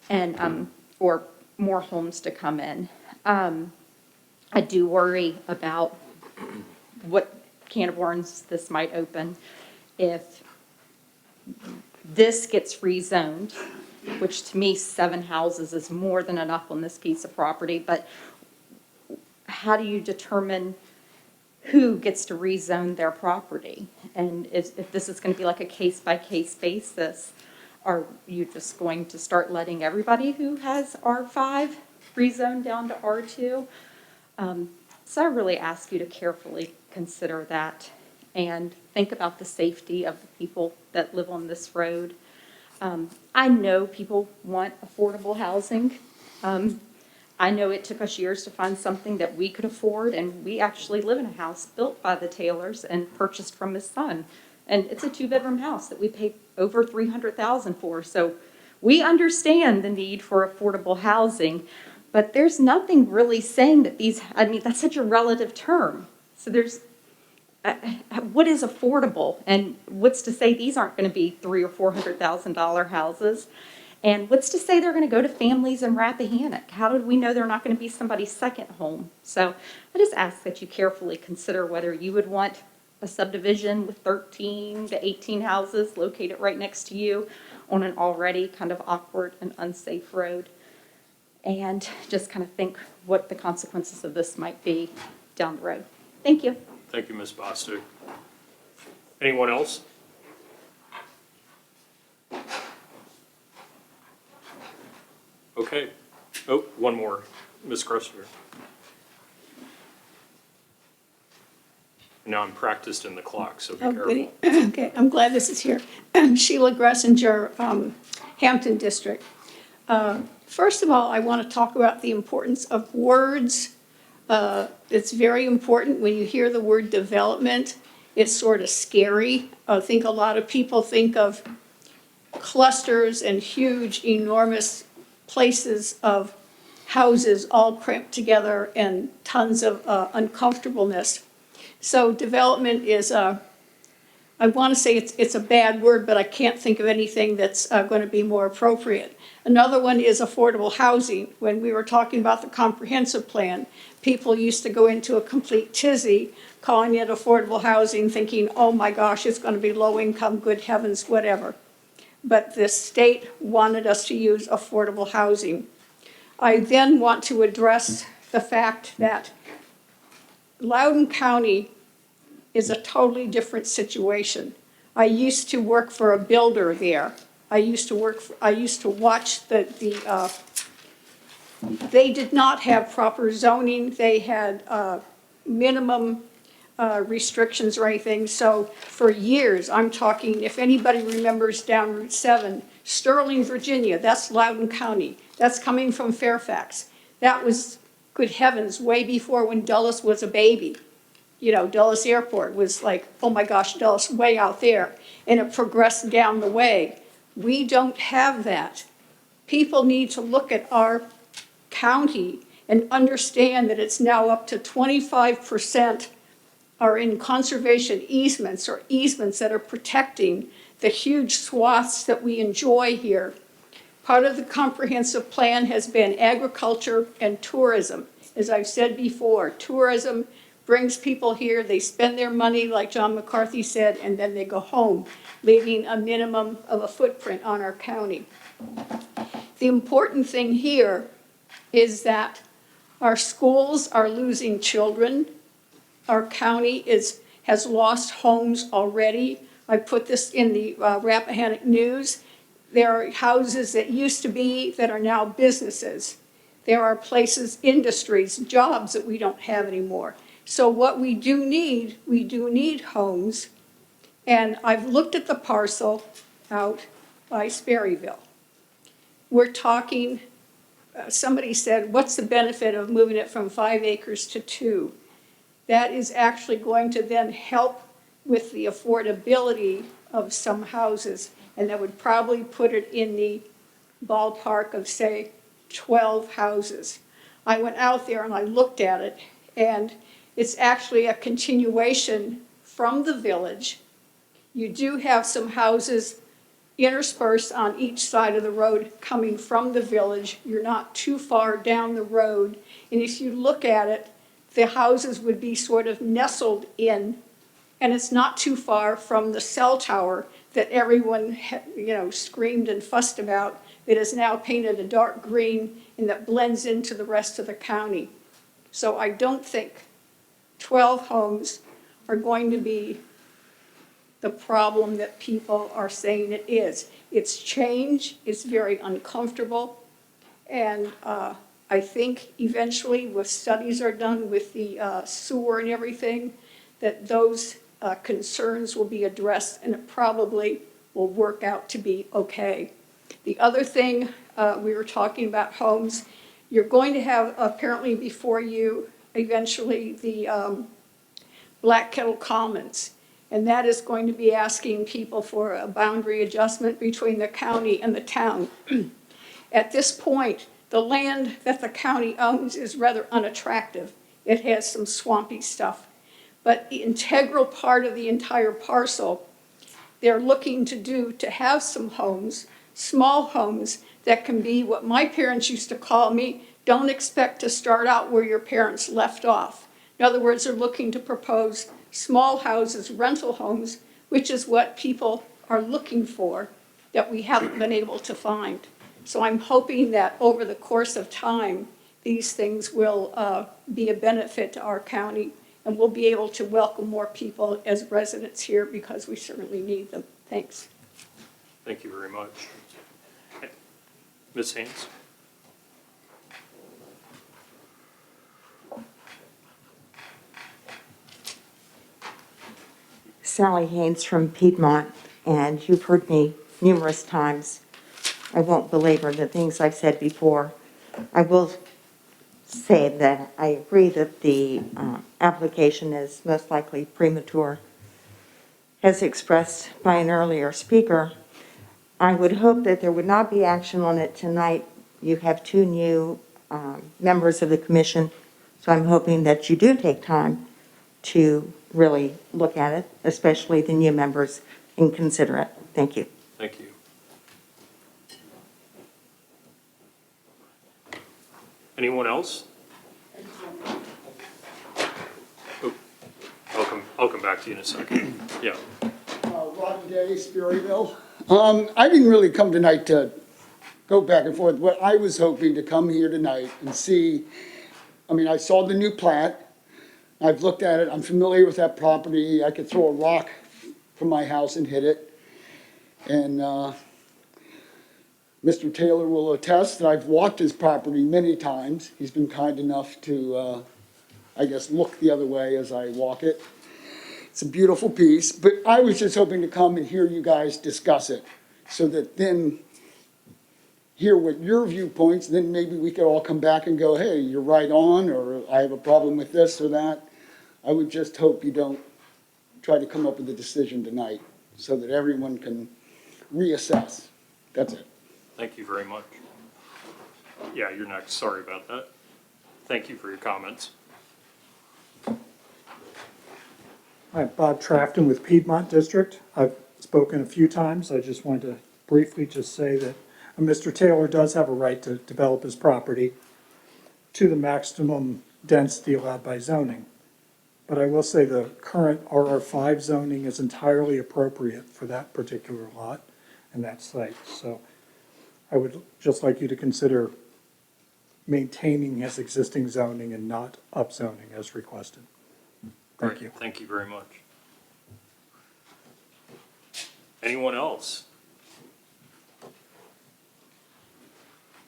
and or more homes to come in. I do worry about what can of worms this might open if this gets rezoned, which to me 7 houses is more than enough on this piece of property. But how do you determine who gets to rezone their property? And if this is going to be like a case-by-case basis, are you just going to start letting everybody who has R5 rezone down to R2? So I really ask you to carefully consider that and think about the safety of the people that live on this road. I know people want affordable housing, I know it took us years to find something that we could afford, and we actually live in a house built by the Taylors and purchased from his son. And it's a 2-bedroom house that we paid over $300,000 for. So we understand the need for affordable housing, but there's nothing really saying that these, I mean, that's such a relative term. So there's, what is affordable? And what's to say these aren't going to be $300,000 or $400,000 houses? And what's to say they're going to go to families in Rappahannock? How do we know they're not going to be somebody's second home? So I just ask that you carefully consider whether you would want a subdivision with 13 to 18 houses located right next to you on an already kind of awkward and unsafe road. And just kind of think what the consequences of this might be down the road. Thank you. Thank you, Ms. Bostic. Anyone else? Okay. Oh, one more. Ms. Gressinger. Now I'm practiced in the clock, so be careful. goody. Okay, I'm glad this is here. Sheila Gressinger, Hampton District. First of all, I want to talk about the importance of words. It's very important when you hear the word development. It's sort of scary. I think a lot of people think of clusters and huge, enormous places of houses all cramped together and tons of uncomfortableness. So development is I want to say it's a bad word, but I can't think of anything that's going to be more appropriate. Another one is affordable housing. When we were talking about the comprehensive plan, people used to go into a complete tizzy calling it affordable housing, thinking, oh my gosh, it's going to be low income, good heavens, whatever. But the state wanted us to use affordable housing. I then want to address the fact that Loudoun County is a totally different situation. I used to work for a builder there. I used to watch they did not have proper zoning. They had minimum restrictions or anything. So for years, I'm talking, if anybody remembers down Route 7, Sterling, Virginia, that's Loudoun County. That's coming from Fairfax. That was, good heavens, way before when Dulles was a baby. You know, Dulles Airport was like, oh my gosh, Dulles, way out there. And it progressed down the way. We don't have that. People need to look at our county and understand that it's now up to 25% are in conservation easements or easements that are protecting the huge swaths that we enjoy here. Part of the comprehensive plan has been agriculture and tourism. As I've said before, tourism brings people here, they spend their money, like John McCarthy said, and then they go home, leaving a minimum of a footprint on our county. The important thing here is that our schools are losing children. Our county has lost homes already. I put this in the Rappahannock News. There are houses that used to be that are now businesses. There are places, industries, jobs that we don't have anymore. So what we do need homes. And I've looked at the parcel out by Sperryville. We're talking, somebody said, what's the benefit of moving it from 5 acres to 2? That is actually going to then help with the affordability of some houses, and that would probably put it in the ballpark of, say, 12 houses. I went out there and I looked at it, and it's actually a continuation from the village. You do have some houses interspersed on each side of the road coming from the village. You're not too far down the road, and if you look at it, the houses would be sort of nestled in, and it's not too far from the cell tower that everyone, screamed and fussed about, that is now painted a dark green and that blends into the rest of the county. So I don't think 12 homes are going to be the problem that people are saying it is. It's change, it's very uncomfortable, and I think eventually, with studies are done with the sewer and everything, that those concerns will be addressed, and it probably will work out to be okay. The other thing, we were talking about homes. You're going to have apparently before you eventually the Black Kettle Commons. And that is going to be asking people for a boundary adjustment between the county and the town. At this point, the land that the county owns is rather unattractive. It has some swampy stuff. But the integral part of the entire parcel, they're looking to have some homes, small homes, that can be what my parents used to call me, don't expect to start out where your parents left off. In other words, they're looking to propose small houses, rental homes, which is what people are looking for that we haven't been able to find. So I'm hoping that over the course of time, these things will be a benefit to our county, and we'll be able to welcome more people as residents here because we certainly need them. Thanks. Thank you very much. Ms. Haynes? Sally Haynes from Piedmont, and you've heard me numerous times. I won't belabor the things I've said before. I will say that I agree that the application is most likely premature. As expressed by an earlier speaker, I would hope that there would not be action on it tonight. You have two new members of the commission, so I'm hoping that you do take time to really look at it, especially the new members, and consider it. Thank you. Thank you. Anyone else? Oh, I'll come back to you in a second. Yeah. Rodney Day, Sperryville. I didn't really come tonight to go back and forth. What I was hoping to come here tonight and see, I saw the new plat. I've looked at it. I'm familiar with that property. I could throw a rock from my house and hit it. And Mr. Taylor will attest that I've walked his property many times. He's been kind enough to, look the other way as I walk it. It's a beautiful piece, but I was just hoping to come and hear you guys discuss it so that then hear what your viewpoints, then maybe we could all come back and go, hey, you're right on, or I have a problem with this or that. I would just hope you don't try to come up with a decision tonight so that everyone can reassess. That's it. Thank you very much. Yeah, you're next. Sorry about that. Thank you for your comments. I'm Bob Trafton with Piedmont District. I've spoken a few times. I just wanted to briefly just say that Mr. Taylor does have a right to develop his property to the maximum density allowed by zoning. But I will say the current RR5 zoning is entirely appropriate for that particular lot and that site. So I would just like you to consider maintaining his existing zoning and not upzoning as requested. Thank you. Thank you very much. Anyone else?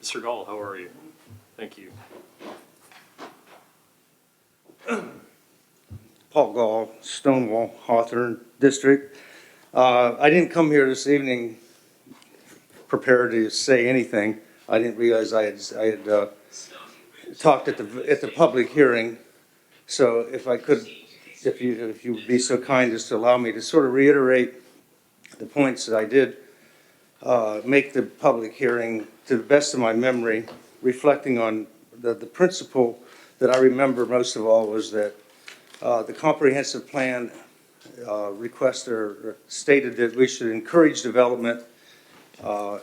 Mr. Gall, how are you? Thank you. Paul Gall, Stonewall, Hawthorne District. I didn't come here this evening prepared to say anything. I didn't realize I had talked at the public hearing. So if I could, if you would be so kind as to allow me to sort of reiterate the points that I did make the public hearing to the best of my memory, reflecting on the principle that I remember most of all was that the comprehensive plan requester stated that we should encourage development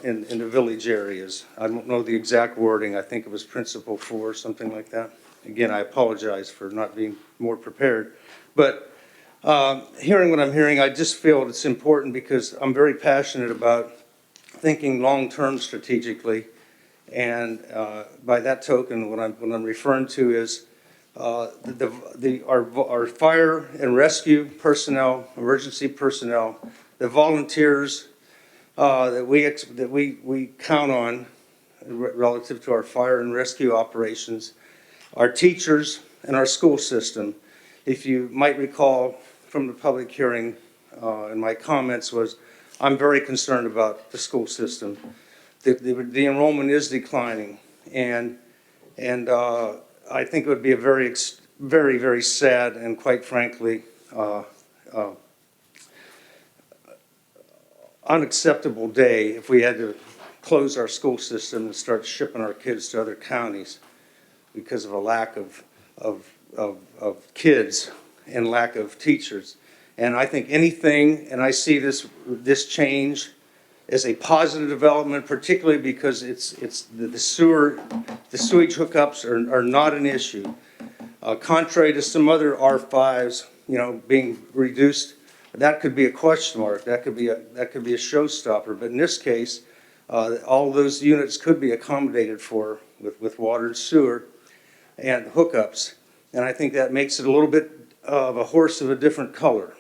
in the village areas. I don't know the exact wording. I think it was principle 4, something like that. Again, I apologize for not being more prepared. But hearing what I'm hearing, I just feel it's important because I'm very passionate about thinking long-term strategically. And by that token, what I'm referring to is our fire and rescue personnel, emergency personnel, the volunteers that we count on relative to our fire and rescue operations, our teachers, and our school system. If you might recall from the public hearing, and my comments was, I'm very concerned about the school system. The enrollment is declining, and And I think it would be a very, very sad and quite frankly, unacceptable day if we had to close our school system and start shipping our kids to other counties because of a lack of kids and lack of teachers. And I think anything, and I see this change as a positive development, particularly because it's the sewage hookups are not an issue. Contrary to some other R5s, being reduced, that could be a question mark. That could be a showstopper. But in this case, all those units could be accommodated for with water and sewer and hookups. And I think that makes it a little bit of a horse of a different color.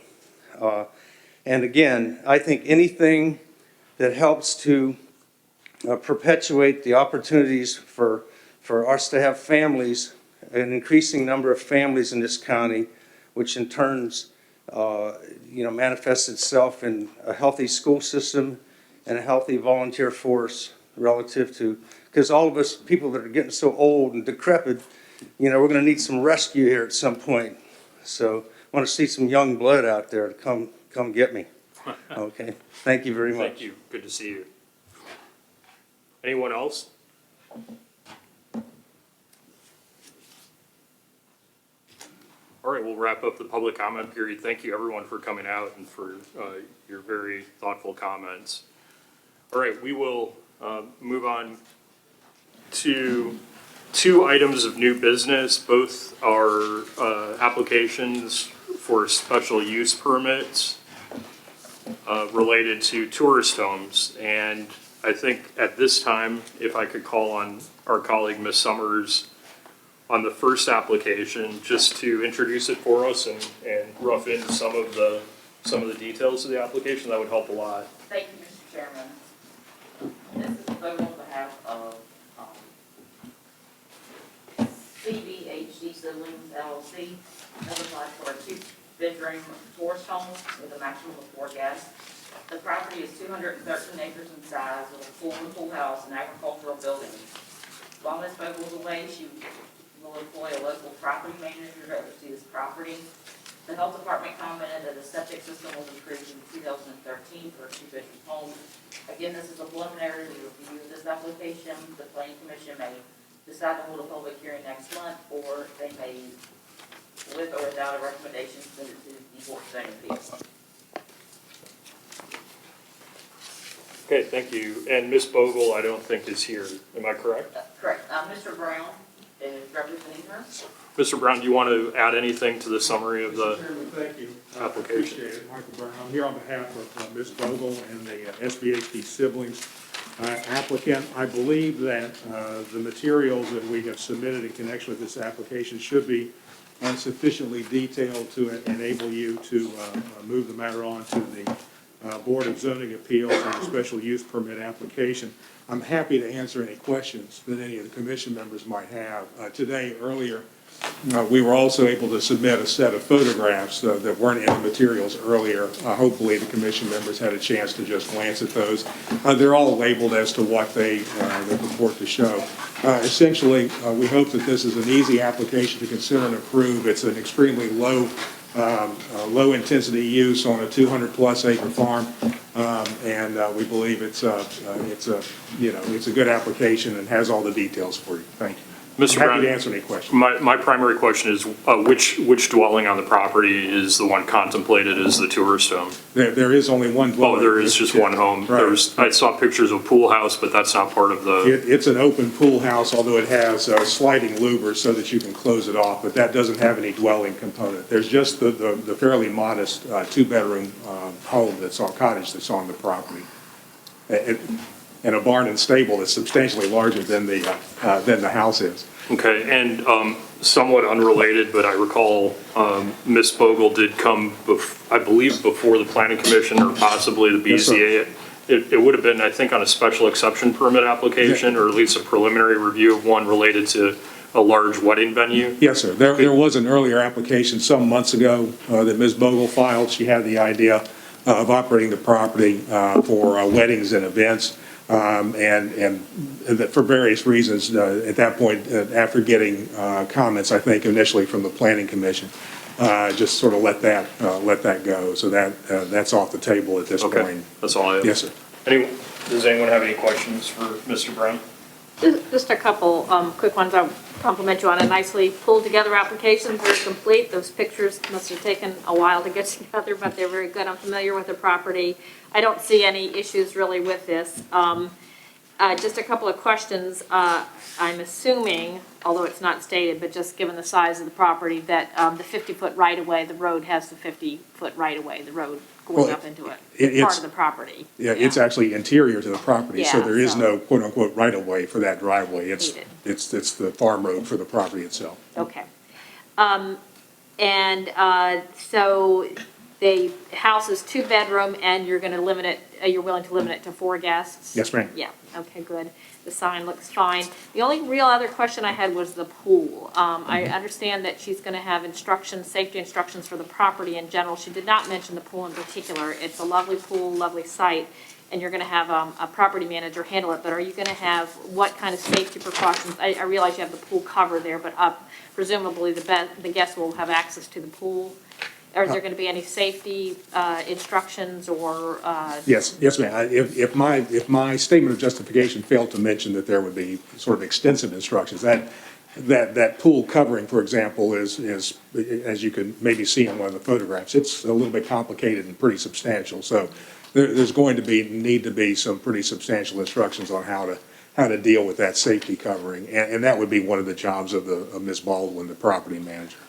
And again, I think anything that helps to perpetuate the opportunities for us to have families, an increasing number of families in this county, which in turns manifests itself in a healthy school system and a healthy volunteer force relative to, because all of us people that are getting so old and decrepit, we're going to need some rescue here at some point. So I want to see some young blood out there to come get me. Okay, thank you very much. Thank you, good to see you. Anyone else? All right, we'll wrap up the public comment period. Thank you everyone for coming out and for your very thoughtful comments. All right, we will move on to 2 items of new business. Both are applications for special use permits related to tourist homes. And I think at this time, if I could call on our colleague, Ms. Summers, on the first application, just to introduce it for us and rough into some of the details of the application, that would help a lot. Thank you, Mr. Chairman. This is a vote on behalf of Cbhd Siblings LLC. Has applied for a 2-bedroom tourist home with a maximum of 4 guests. The property is 213 acres in size with a pool house and agricultural buildings. While Ms. Vogel is away, she will employ a local property manager to oversee this property. The health department commented that a septic system was approved in 2013 for a 2-bedroom home. Again, this is a preliminary review of this application. The planning commission may decide to hold a public hearing next month, or they may, with or without a recommendation, send it to the Board of Zoning Appeals. Okay, thank you. And Ms. Bogle, I don't think is here. Am I correct? Correct. Mr. Brown is representing her. Mr. Brown, do you want to add anything to the summary of the Mr. Chairman, thank you. application? Appreciate it. Michael Brown. I'm here on behalf of Ms. Vogel and the SBHD siblings applicant. I believe that the materials that we have submitted in connection with this application should be sufficiently detailed to enable you to move the matter on to the Board of Zoning Appeals and the special use permit application. I'm happy to answer any questions that any of the commission members might have. Earlier, we were also able to submit a set of photographs that weren't in the materials earlier. Hopefully the commission members had a chance to just glance at those. They're all labeled as to what they purport to show. Essentially, we hope that this is an easy application to consider and approve. It's an extremely low intensity use on a 200+ acre farm, and we believe it's a good application and has all the details for you. Thank you. Mr. I'm Brown, happy to answer any questions. My primary question is which dwelling on the property is the one contemplated as the tourist home? There is only one dwelling. Oh, there is just one home. Right. I saw pictures of pool house, but that's not part of the. It's an open pool house, although it has sliding louvers so that you can close it off, but that doesn't have any dwelling component. There's just the fairly modest 2-bedroom home cottage that's on the property. And a barn and stable that's substantially larger than the house is. Okay, and somewhat unrelated, but I recall Ms. Bogle did come, I believe, before the Planning Commission or possibly the BZA. Yes, it would have been, I think, on a special exception permit application, or at least a preliminary review of one related to a large wedding venue? Yes, sir. There was an earlier application some months ago that Ms. Bogle filed. She had the idea of operating the property for weddings and events. And that for various reasons, at that point, after getting comments, I think initially from the Planning Commission, just sort of let that go. So that's off the table at this Okay, point. that's all I have. Yes, sir. Does anyone have any questions for Mr. Brown? Just a couple quick ones. I'll compliment you on a nicely pulled together application, very complete. Those pictures must have taken a while to get together, but they're very good. I'm familiar with the property. I don't see any issues really with this. Just a couple of questions. I'm assuming, although it's not stated, but just given the size of the property, that the 50-foot right-of-way, the road has the 50-foot right-of-way, the road going up into it, part of the property. Yeah, it's actually interior to the property, so Yeah, there is so- no quote-unquote right-of-way for that driveway. It's the farm road for the property itself. Okay. So the house is 2-bedroom, and you're going to limit it, you're willing to limit it to 4 guests? Yes, ma'am. Yeah, okay, good. The sign looks fine. The only real other question I had was the pool. I understand that she's going to have instructions, safety instructions for the property in general. She did not mention the pool in particular. It's a lovely pool, lovely site, and you're going to have a property manager handle it, but are you going to have what kind of safety precautions? I realize you have the pool cover there, but presumably the guests will have access to the pool. Or is there going to be any safety instructions or? Yes, ma'am. If my statement of justification failed to mention that there would be sort of extensive instructions, that pool covering, for example, is as you can maybe see in one of the photographs, it's a little bit complicated and pretty substantial. So there's going to need to be some pretty substantial instructions on how to deal with that safety covering, and that would be one of the jobs of Ms. Baldwin, the property manager.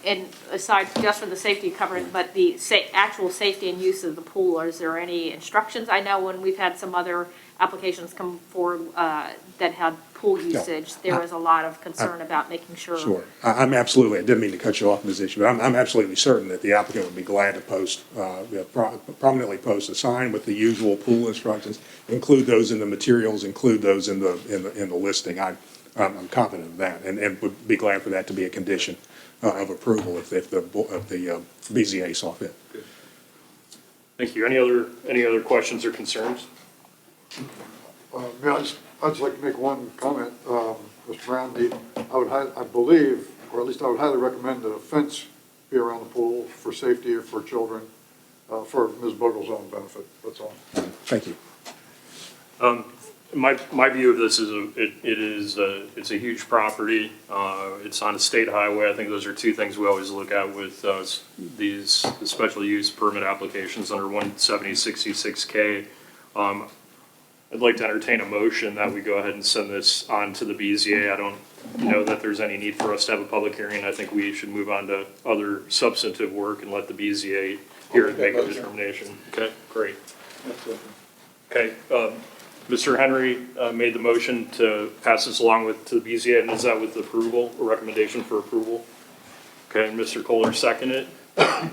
And aside just from the safety covering, but the actual safety and use of the pool, is there any instructions? I know when we've had some other applications come forward that had pool usage, there was a lot of concern about making sure. Sure. I didn't mean to cut you off, Ms. Ishii, but I'm absolutely certain that the applicant would be glad to prominently post a sign with the usual pool instructions, include those in the materials, include those in the listing. I'm confident of that, and would be glad for that to be a condition of approval if the BZA saw fit. Thank you. Any other questions or concerns? I'd just like to make one comment, Mr. Brown. I believe, or at least I would highly recommend that a fence be around the pool for safety or for children, for Ms. Bugle's own benefit. That's all. Thank you. My view of this is it's a huge property. It's on a state highway. I think those are two things we always look at with these special use permit applications under 170-66K. I'd like to entertain a motion that we go ahead and send this on to the BZA. I don't know that there's any need for us to have a public hearing. I think we should move on to other substantive work and let the BZA here and make a determination. Okay, great. Okay, Mr. Henry made the motion to pass this along to the BZA, and is that with approval, a recommendation for approval? Okay, and Mr. Kohler seconded it.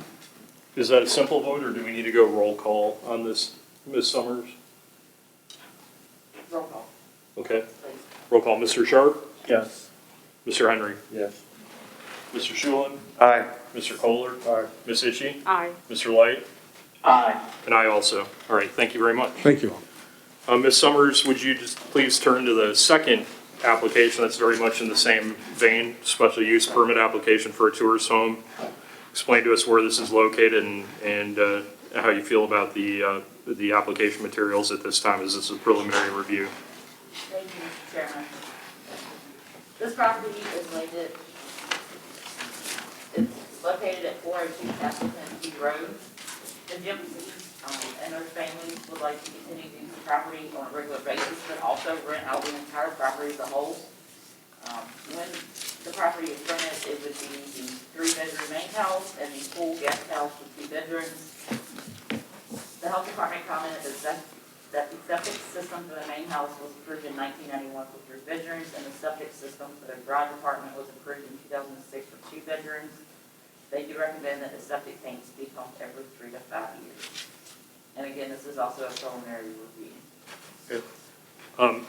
Is that a simple vote, or do we need to go roll call on this, Ms. Summers? Roll call. Okay. Roll call. Mr. Sharp? Yes. Mr. Henry? Yes. Mr. Shulin? Aye. Mr. Kohler? Aye. Ms. Ishii? Aye. Mr. Light? Aye. And I also. All right, thank you very much. Thank you. Ms. Summers, would you just please turn to the second application that's very much in the same vein, special use permit application for a tourist home? Explain to us where this is located and how you feel about the application materials at this time, as this is a preliminary review. Thank you, Mr. Chairman. This property is located at 402 Castleton Key Road. The Jim and her family would like to continue to use the property on a regular basis, but also rent out the entire property as a whole. When the property is rented, it would be the 3-bedroom main house and the full guest house with 2 bedrooms. The health department commented that the septic system for the main house was approved in 1991 for 3 bedrooms, and the septic system for the garage apartment was approved in 2006 for 2 bedrooms. They do recommend that the septic tanks be pumped every 3 to 5 years. And again, this is also a preliminary review. Okay.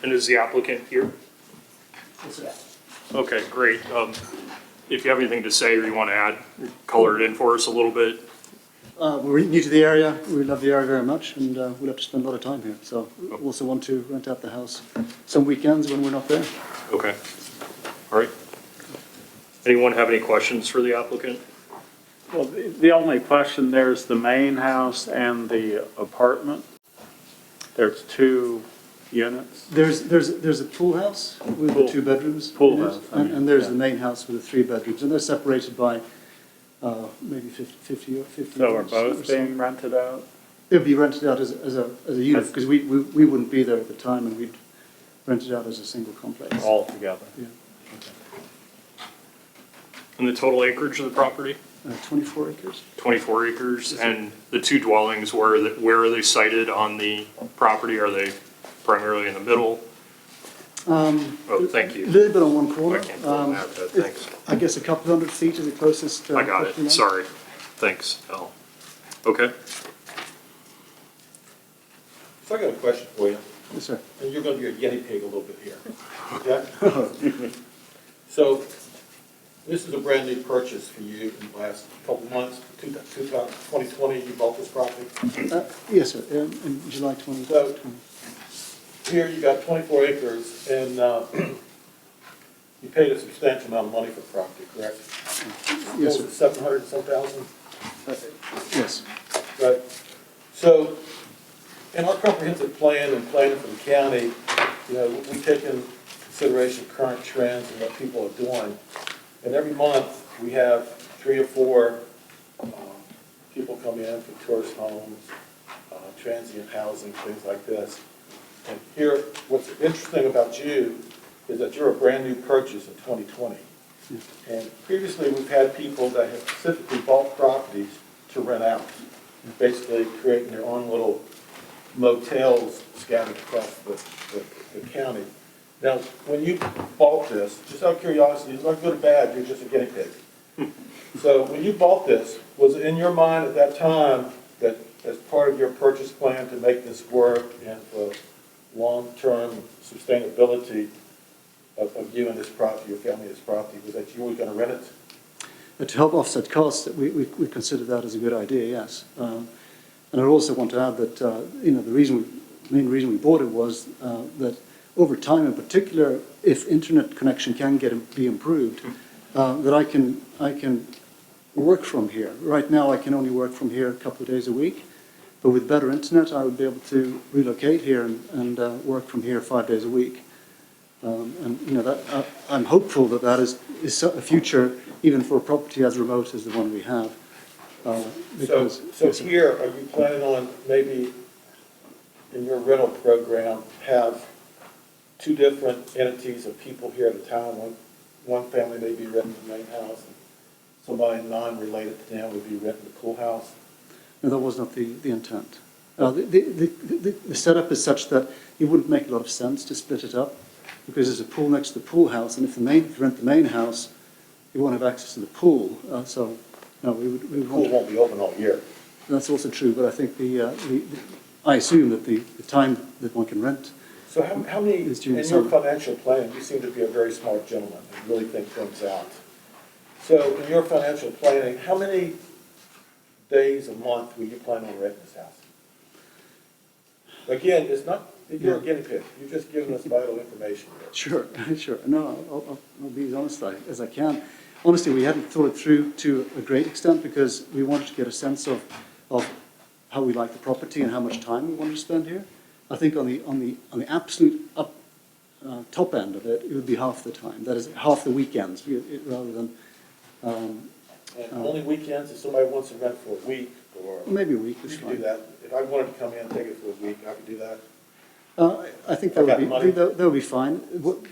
And is the applicant here? Yes. Okay, great. If you have anything to say or you want to add, color it in for us a little bit. We're new to the area, we love the area very much, and we'll have to spend a lot of time here. So we also want to rent out the house some weekends when we're not there. Okay. All right. Anyone have any questions for the applicant? Well, the only question there is the main house and the apartment. There's 2 units. There's a pool house with the 2 bedrooms. Pool in it, house, I mean, and there's yeah. the main house with the 3 bedrooms, and they're separated by maybe 50 or 50. So are years both or so. being rented out? It would be rented out as a unit, because we wouldn't be there at the time, and we'd rent it out as a single complex. All together? Yeah. And the total acreage of the property? 24 acres. 24 acres, and the 2 dwellings, where are they sited on the property? Are they primarily in the middle? Oh, thank you. A little bit on one corner. I can't pull a map, thanks. I guess a couple hundred feet is the closest. I got property line. it, sorry. Thanks, Al. Okay. So I got a question for you. Yes, sir. And you're going to be a guinea pig a little bit here. Okay? So this is a brand new purchase for you in the last couple months, 2020, you bought this property? Yes, sir, in July 2020. So here you got 24 acres and you paid a substantial amount of money for the property, correct? Yes, What was sir. it, 700 and some thousand? Yes. Right. So in our comprehensive plan and planning for the county, you know, we take in consideration current trends and what people are doing. And every month, we have 3 or 4 people come in for tourist homes, transient housing, things like this. And here, what's interesting about you is that you're a brand-new purchase in 2020. And previously, we've had people that have specifically bought properties to rent out, basically creating their own little motels scattered across the county. Now, when you bought this, just out of curiosity, it's not good or bad, you're just a guinea pig. So when you bought this, was it in your mind at that time that as part of your purchase plan to make this work and for long-term sustainability of you and this property, your family and this property, was that you were going to rent it? To help offset costs, we considered that as a good idea, yes. And I also want to add that, you know, the main reason we bought it was that over time, in particular, if internet connection can be improved, that I can work from here. Right now, I can only work from here a couple of days a week, but with better internet, I would be able to relocate here and work from here 5 days a week. And you know, I'm hopeful that that is a future even for a property as remote as the one we have. So here, are you planning on maybe in your rental program have 2 different entities of people here at a time? One family may be renting the main house, and somebody non-related to them would be renting the pool house? No, that was not the intent. The setup is such that it wouldn't make a lot of sense to split it up, because there's a pool next to the pool house, and if you rent the main house, you won't have access to the pool. So, no, we would The pool won't be open all year. That's also true, but I think I assume that the time that one can rent. So how many, is during in the your summer. financial planning, you seem to be a very smart gentleman and really think things out. So in your financial planning, how many days a month will you plan on renting this house? Again, it's not, you're a guinea pig, you're just giving us vital information here. Sure, sure. No, I'll be as honest as I can. Honestly, we hadn't thought it through to a great extent because we wanted to get a sense of how we like the property and how much time we wanted to spend here. I think on the absolute top end of it, it would be half the time. That is, half the weekends, rather than. And only weekends, if somebody wants to rent for a week, or. Maybe a week is You could fine. do that. If I wanted to come in and take it for a week, I could do that. I think I've got money. that would be fine.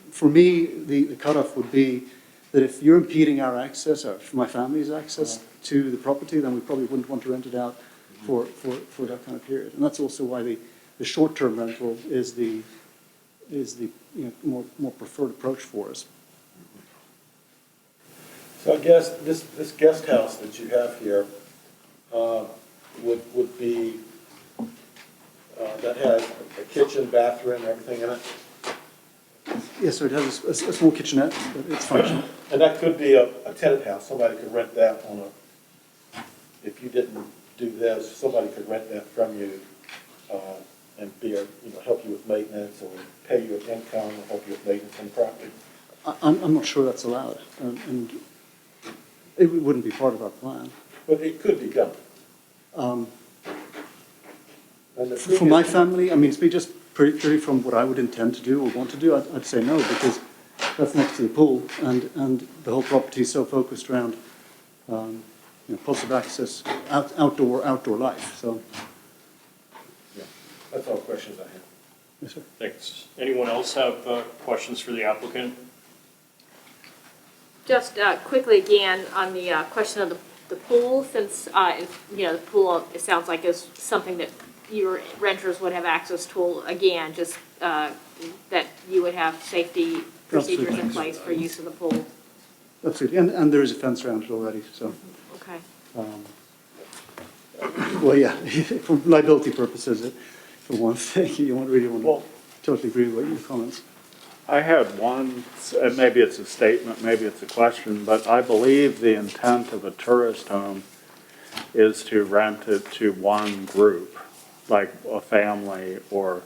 For me, the cutoff would be that if you're impeding our access, or my family's access to the property, then we probably wouldn't want to rent it out for that kind of period. And that's also why the short-term rental is the more preferred approach for us. So I guess this guest house that you have here would be, that has a kitchen, bathroom, everything in it? Yes, so it has a small kitchenette, but it's functional. And that could be a tenant house, somebody could rent that on if you didn't do this, somebody could rent that from you, and help you with maintenance, or pay you an income, or help you with maintenance on the property. I'm not sure that's allowed, and it wouldn't be part of our plan. But it could be done. And the For my family, I mean, just purely from what I would intend to do or want to do, I'd say no, because that's next to the pool, and the whole property is so focused around, positive access, outdoor life, so. Yeah, that's all the questions I have. Yes, sir. Thanks. Anyone else have questions for the applicant? Just quickly again, on the question of the pool, since, the pool, it sounds like is something that your renters would have access to, again, just that you would have safety procedures in place for use of the pool. Absolutely, and there is a fence around it already, so. Okay. Well, yeah, for liability purposes, for one thing, you won't really want to totally agree with your comments. I had one, and maybe it's a statement, maybe it's a question, but I believe the intent of a tourist home is to rent it to one group, like a family or,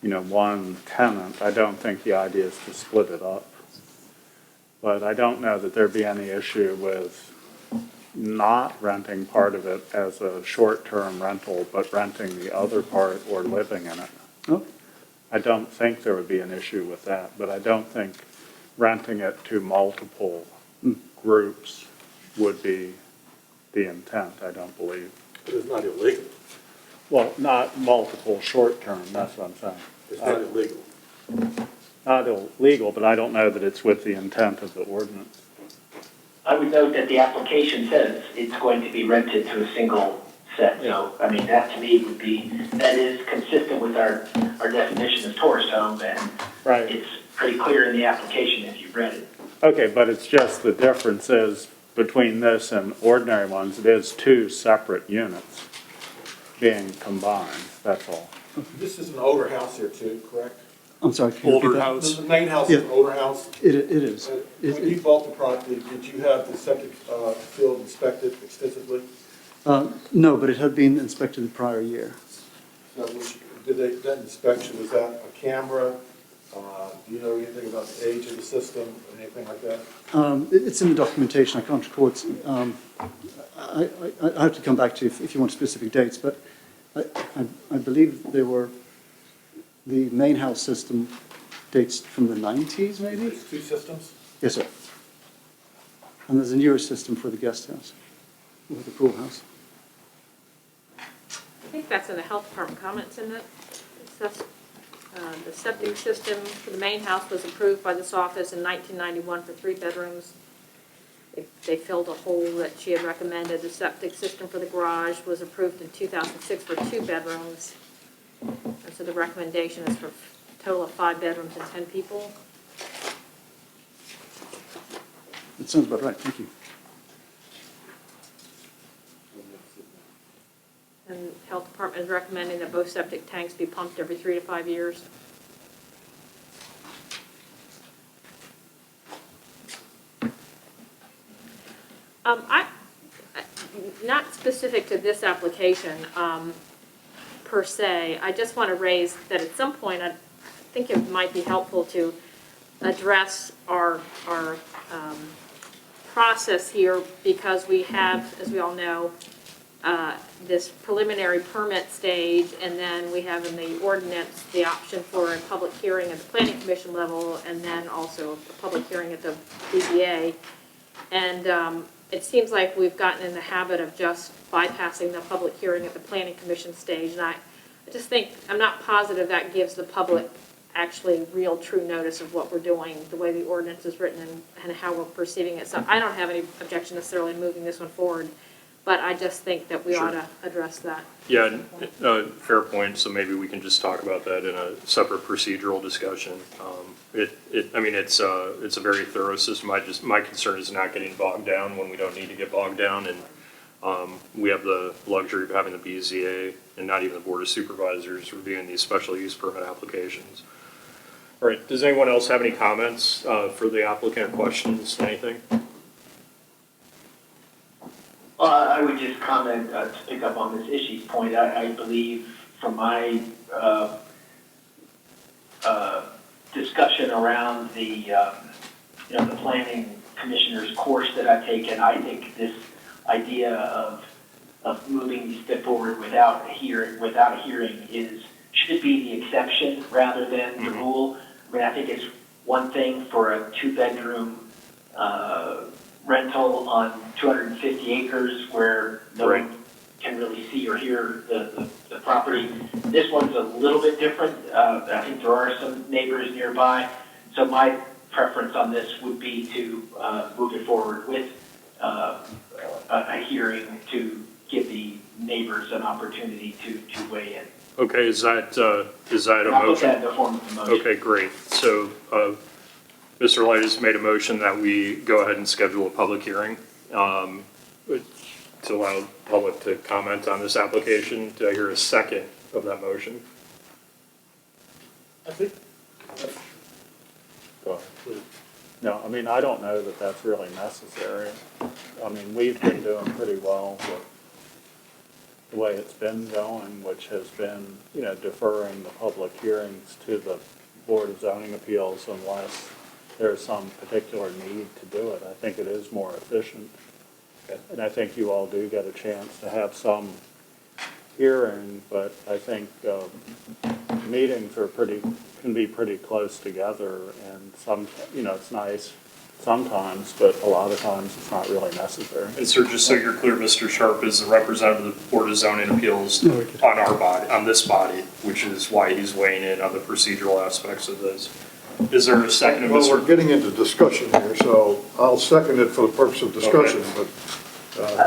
one tenant. I don't think the idea is to split it up. But I don't know that there'd be any issue with not renting part of it as a short-term rental, but renting the other part or living in it. Oh. I don't think there would be an issue with that, but I don't think renting it to multiple groups would be the intent, I don't believe. But it's not illegal. Well, not multiple short-term, that's what I'm saying. It's not illegal. Not illegal, but I don't know that it's with the intent of the ordinance. I would note that the application says it's going to be rented to a single set. So, I mean, that to me that is consistent with our definition of tourist home, and right. It's pretty clear in the application if you've read it. Okay, but it's just the difference is between this and ordinary ones, it is two separate units being combined, that's all. This is an older house here too, correct? I'm sorry. Can you repeat that? The main house is an older house. It is. When you bought the property, did you have the septic field inspected extensively? No, but it had been inspected the prior year. So that inspection, was that a camera? Do you know anything about the age of the system or anything like that? It's in the documentation. I can't recall. I have to come back to you if you want specific dates, but I believe the main house system dates from the 90s, maybe? There's two systems? Yes, sir. And there's a newer system for the guest house, or the pool house. I think that's in the health department comments, isn't it? The septic system for the main house was approved by this office in 1991 for 3 bedrooms. They filled a hole that she had recommended. The septic system for the garage was approved in 2006 for 2 bedrooms. And so the recommendation is for a total of 5 bedrooms and 10 people. That sounds about right. Thank you. And the health department is recommending that both septic tanks be pumped every 3 to 5 years. Not specific to this application per se, I just want to raise that at some point I think it might be helpful to address our process here, because we have, as we all know, this preliminary permit stage, and then we have in the ordinance the option for a public hearing at the planning commission level, and then also a public hearing at the BZA. And it seems like we've gotten in the habit of just bypassing the public hearing at the planning commission stage, and I just think, I'm not positive that gives the public actually real true notice of what we're doing, the way the ordinance is written and how we're perceiving it. So I don't have any objection necessarily in moving this one forward, but I just think that we ought to address that. Yeah, fair point. So maybe we can just talk about that in a separate procedural discussion. It's a very thorough system. My concern is not getting bogged down when we don't need to get bogged down, and we have the luxury of having the BZA and not even the Board of Supervisors reviewing these special use permit applications. All right, does anyone else have any comments for the applicant, questions, anything? Well, I would just comment, to pick up on Ms. Ishii's point, I believe from my discussion around the the planning commissioner's course that I've taken, I think this idea of moving these step forward without a hearing should be the exception rather than the rule. I mean, I think it's one thing for a 2-bedroom rental on 250 acres where no one can really see or hear the property. This one's a little bit different. I think there are some neighbors nearby. So my preference on this would be to move it forward with a hearing to give the neighbors an opportunity to weigh in. Okay, is that a motion? I'll put that in the form of a motion. Okay, great. So Mr. Light has made a motion that we go ahead and schedule a public hearing to allow the public to comment on this application. Do I hear a second of that motion? I think. Go ahead, please. No, I mean, I don't know that that's really necessary. I mean, we've been doing pretty well with the way it's been going, which has been, deferring the public hearings to the Board of Zoning Appeals unless there's some particular need to do it. I think it is more efficient. And I think you all do get a chance to have some hearing, but I think meetings can be pretty close together, and it's nice sometimes, but a lot of times it's not really necessary. And sir, just so you're clear, Mr. Sharp is the representative of the Board of Zoning Appeals on this body, which is why he's weighing in on the procedural aspects of this. Is there a second of Well, Mr. we're getting into discussion here, so I'll second it for the purpose of discussion, but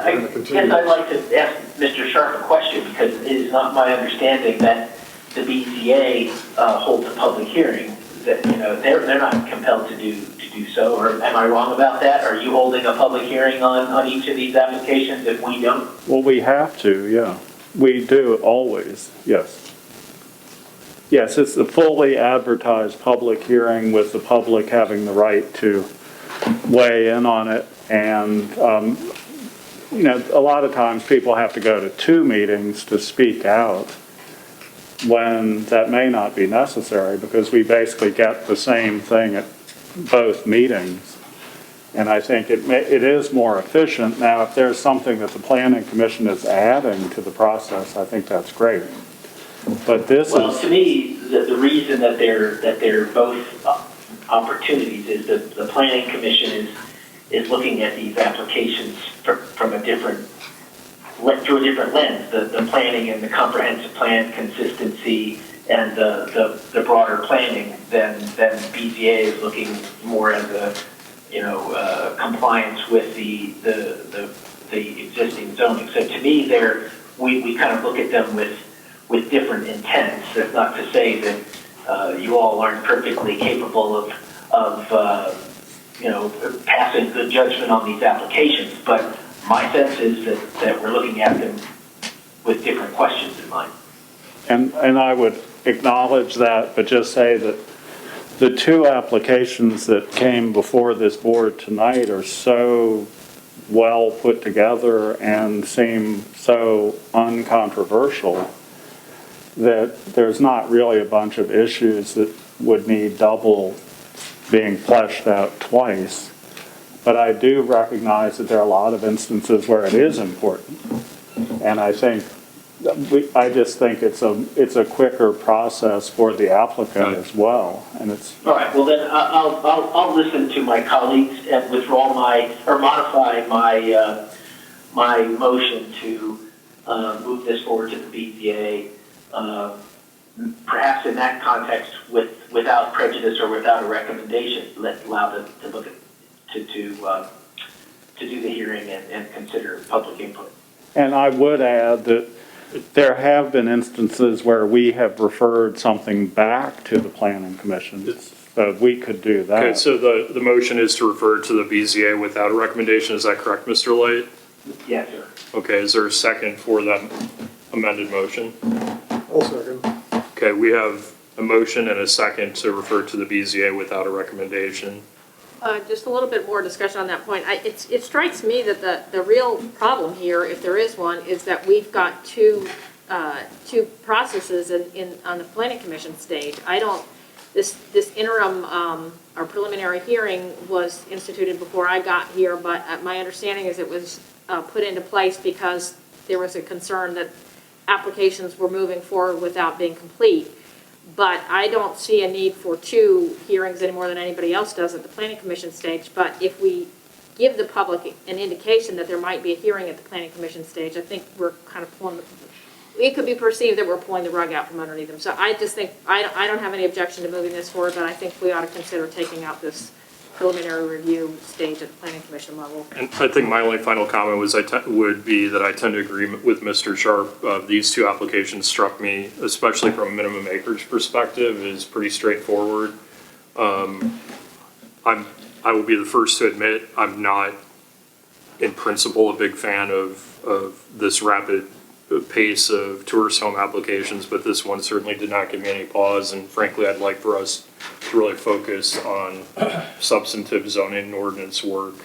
I guess I'd like to ask Mr. Sharp a question, because it is not my understanding that the BZA holds a public hearing. That they're not compelled to do so. Or am I wrong about that? Are you holding a public hearing on each of these applications if we don't? Well, we have to, yeah. We do always, yes. Yes, it's a fully advertised public hearing with the public having the right to weigh in on it. And, a lot of times people have to go to 2 meetings to speak out when that may not be necessary, because we basically get the same thing at both meetings. And I think it is more efficient. Now, if there's something that the Planning Commission is adding to the process, I think that's great. But to me, the reason that they're both opportunities is that the Planning Commission is looking at these applications from through a different lens. The planning and the comprehensive plan consistency and the broader planning than BZA is looking more at the compliance with the existing zoning. So to me, we kind of look at them with different intents. That's not to say that you all aren't perfectly capable of passing good judgment on these applications, but my sense is that we're looking at them with different questions in mind. And I would acknowledge that, but just say that the 2 applications that came before this board tonight are so well put together and seem so uncontroversial that there's not really a bunch of issues that would need double being fleshed out twice. But I do recognize that there are a lot of instances where it is important. And I just think it's a quicker process for the applicant as well. And it's all right. Well, then I'll listen to my colleagues and modify my motion to move this forward to the BZA. Perhaps in that context, without prejudice or without a recommendation, allow them to look at to do the hearing and consider public input. And I would add that there have been instances where we have referred something back to the Planning Commission, so we could do that. Okay, so the motion is to refer to the BZA without a recommendation. Is that correct, Mr. Light? Yes, sir. Okay, is there a second for that amended motion? I'll second. Okay, we have a motion and a second to refer to the BZA without a recommendation. Just a little bit more discussion on that point. It strikes me that the real problem here, if there is one, is that we've got two processes on the planning commission stage. This interim or preliminary hearing was instituted before I got here, but my understanding is it was put into place because there was a concern that applications were moving forward without being complete. But I don't see a need for two hearings any more than anybody else does at the planning commission stage. But if we give the public an indication that there might be a hearing at the planning commission stage, I think we're kind of pulling, it could be perceived that we're pulling the rug out from underneath them. So I just think, I don't have any objection to moving this forward, but I think we ought to consider taking out this preliminary review stage at the planning commission level. And I think my only final comment was would be that I tend to agree with Mr. Sharp. These two applications struck me, especially from a minimum acreage perspective, is pretty straightforward. I will be the first to admit I'm not, in principle, a big fan of this rapid pace of tourist home applications, but this one certainly did not give me any pause, and frankly, I'd like for us to really focus on substantive zoning and ordinance work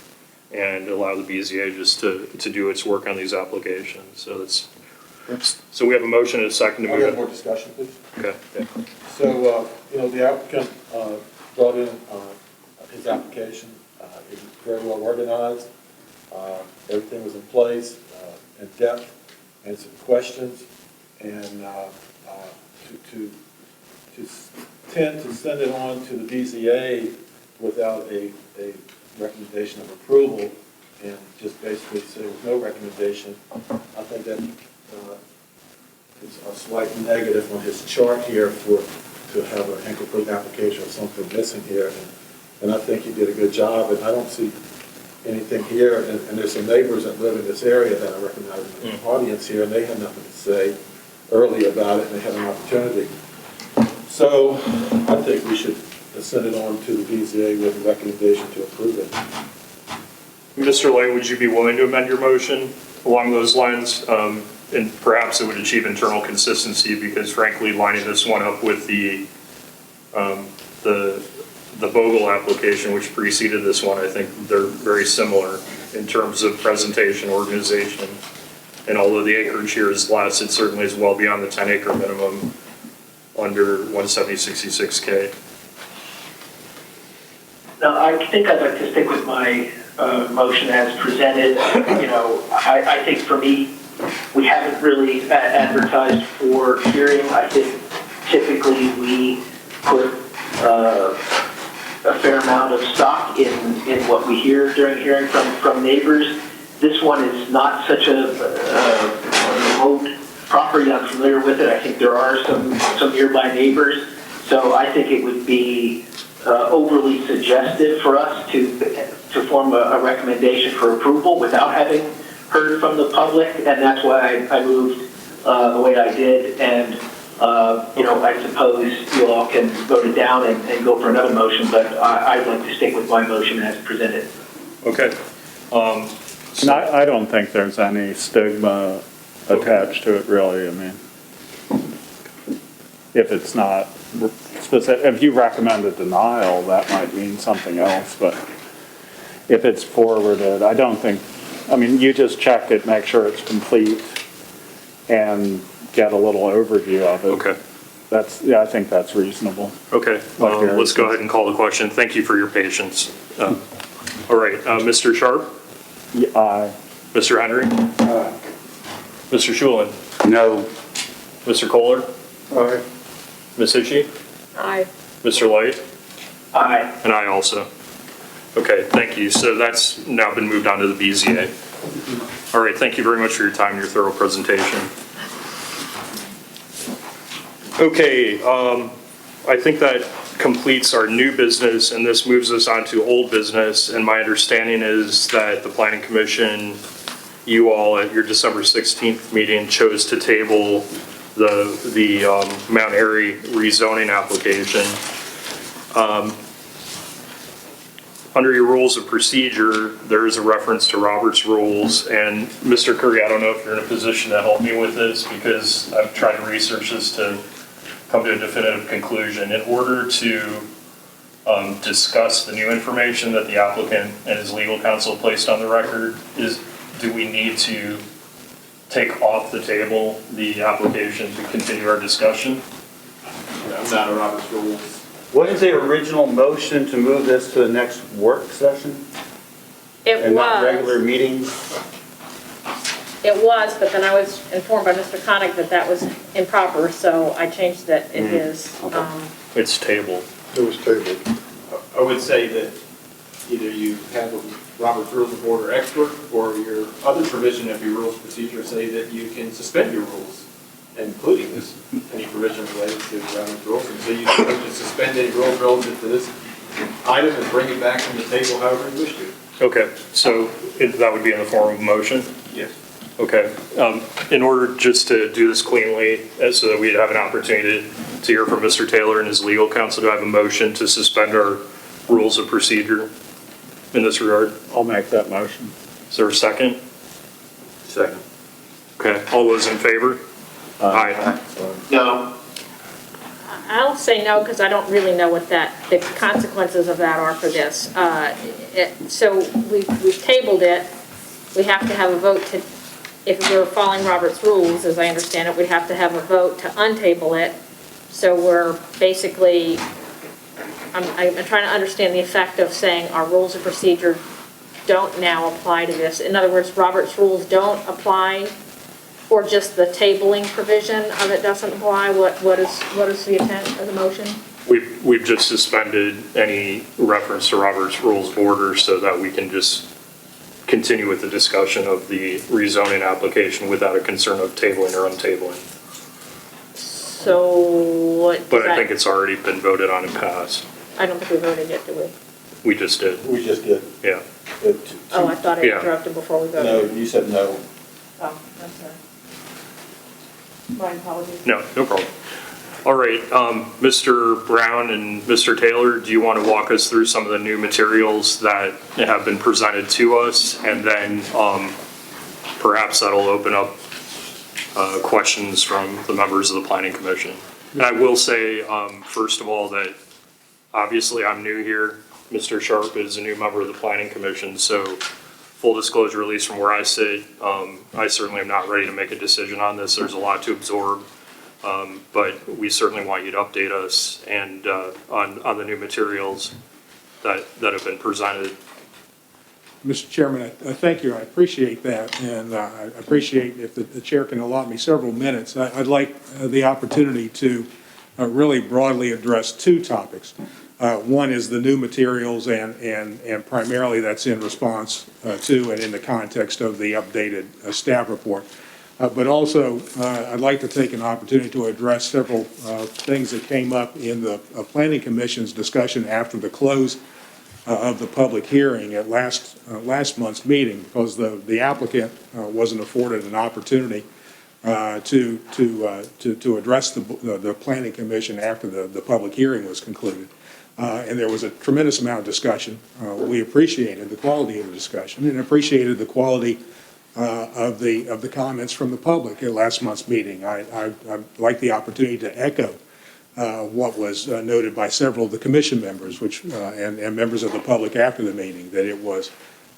and allow the BZA just to do its work on these applications. So we have a motion and a second to move I it. got more discussion, please. Okay. So, the applicant brought in his application. It was very well organized. Everything was in place, in depth, answered questions, and to tend to send it on to the BZA without a recommendation of approval and just basically say with no recommendation, I think that is a slight negative on his chart here to have an incomplete application or something missing here. And I think he did a good job, and I don't see anything here, and there's some neighbors that live in this area that I recognize in the audience here, and they had nothing to say early about it, and they had an opportunity. So I think we should send it on to the BZA with a recommendation to approve it. Mr. Lane, would you be willing to amend your motion along those lines? And perhaps it would achieve internal consistency, because frankly, lining this one up with the Bogle application, which preceded this one, I think they're very similar in terms of presentation, organization. And although the acreage here is less, it certainly is well beyond the 10-acre minimum under 17066K. No, I think I'd like to stick with my motion as presented. I think for me, we haven't really advertised for hearing. I think typically we put a fair amount of stock in what we hear during hearing from neighbors. This one is not such a remote property. I'm familiar with it. I think there are some nearby neighbors. So I think it would be overly suggestive for us to form a recommendation for approval without having heard from the public, and that's why I moved the way I did. And I suppose you all can vote it down and go for another motion, but I'd like to stick with my motion as presented. Okay. And I don't think there's any stigma attached to it, really. I mean, if it's not specific, if you recommend a denial, that might mean something else. But if it's forwarded, I don't think. I mean, you just check it, make sure it's complete, and get a little overview of it. Okay. I think that's reasonable. Okay. Let's go ahead and call the question. Thank you for your patience. All right. Mr. Sharp? Aye. Mr. Henry? Aye. Mr. Schulin? No. Mr. Kohler? Aye. Ms. Hitchie? Aye. Mr. Light? Aye. And I also. Okay, thank you. So that's now been moved on to the BZA. All right, thank you very much for your time and your thorough presentation. Okay, I think that completes our new business, and this moves us on to old business. And my understanding is that the Planning Commission, you all at your December 16th meeting chose to table the Mount Airy rezoning application. Under your rules of procedure, there is a reference to Robert's rules, and Mr. Curry, I don't know if you're in a position to help me with this, because I've tried to research this to come to a definitive conclusion. In order to discuss the new information that the applicant and his legal counsel placed on the record? Do we need to take off the table the application to continue our discussion? I'm not a Robert's rules. Wasn't the original motion to move this to the next work session It and not was, regular meetings? but then I was informed by Mr. Connick that that was improper, so I changed it. It is, It's tabled. It was tabled. I would say that either you have a Robert's Rules of Order expert or your other provision of your rules of procedure say that you can suspend your rules, including this, any provision related to Robert's rules. And so you can suspend any rules relative to this item and bring it back from the table however you wish to. Okay, so that would be in the form of a motion? Yes. Okay. In order just to do this cleanly, so that we'd have an opportunity to hear from Mr. Taylor and his legal counsel, do I have a motion to suspend our rules of procedure in this regard? I'll make that motion. Is there a second? Second. Okay, all those in favor? Aye. No. I'll say no, because I don't really know what the consequences of that are for this. So we've tabled it. We have to have a vote to, if we're following Robert's rules, as I understand it, we'd have to have a vote to untable it. So we're basically, I'm trying to understand the effect of saying our rules of procedure don't now apply to this. In other words, Robert's rules don't apply, or just the tabling provision of it doesn't apply? What is the intent of the motion? We've just suspended any reference to Robert's Rules of Order so that we can just continue with the discussion of the rezoning application without a concern of tabling or untabling. So what? But I think it's already been voted on and passed. I don't think we voted yet, did we? We just did. We just did. Yeah. Oh, I thought I Yeah. interrupted before we No, voted. you said no. Oh, I'm sorry. My apologies. No problem. All right, Mr. Brown and Mr. Taylor, do you want to walk us through some of the new materials that have been presented to us? And then perhaps that'll open up questions from the members of the Planning Commission. And I will say, first of all, that obviously I'm new here. Mr. Sharp is a new member of the Planning Commission, so full disclosure, at least from where I sit, I certainly am not ready to make a decision on this. There's a lot to absorb. But we certainly want you to update us and on the new materials that have been presented. Mr. Chairman, I thank you. I appreciate that, and I appreciate if the chair can allot me several minutes. I'd like the opportunity to really broadly address two topics. One is the new materials, and primarily that's in response to and in the context of the updated staff report. But also, I'd like to take an opportunity to address several things that came up in the Planning Commission's discussion after the close of the public hearing at last month's meeting, because the applicant wasn't afforded an opportunity to address the Planning Commission after the public hearing was concluded. And there was a tremendous amount of discussion. We appreciated the quality of the discussion and appreciated the quality of the comments from the public at last month's meeting. I'd like the opportunity to echo what was noted by several of the commission members, and members of the public after the meeting, that it was,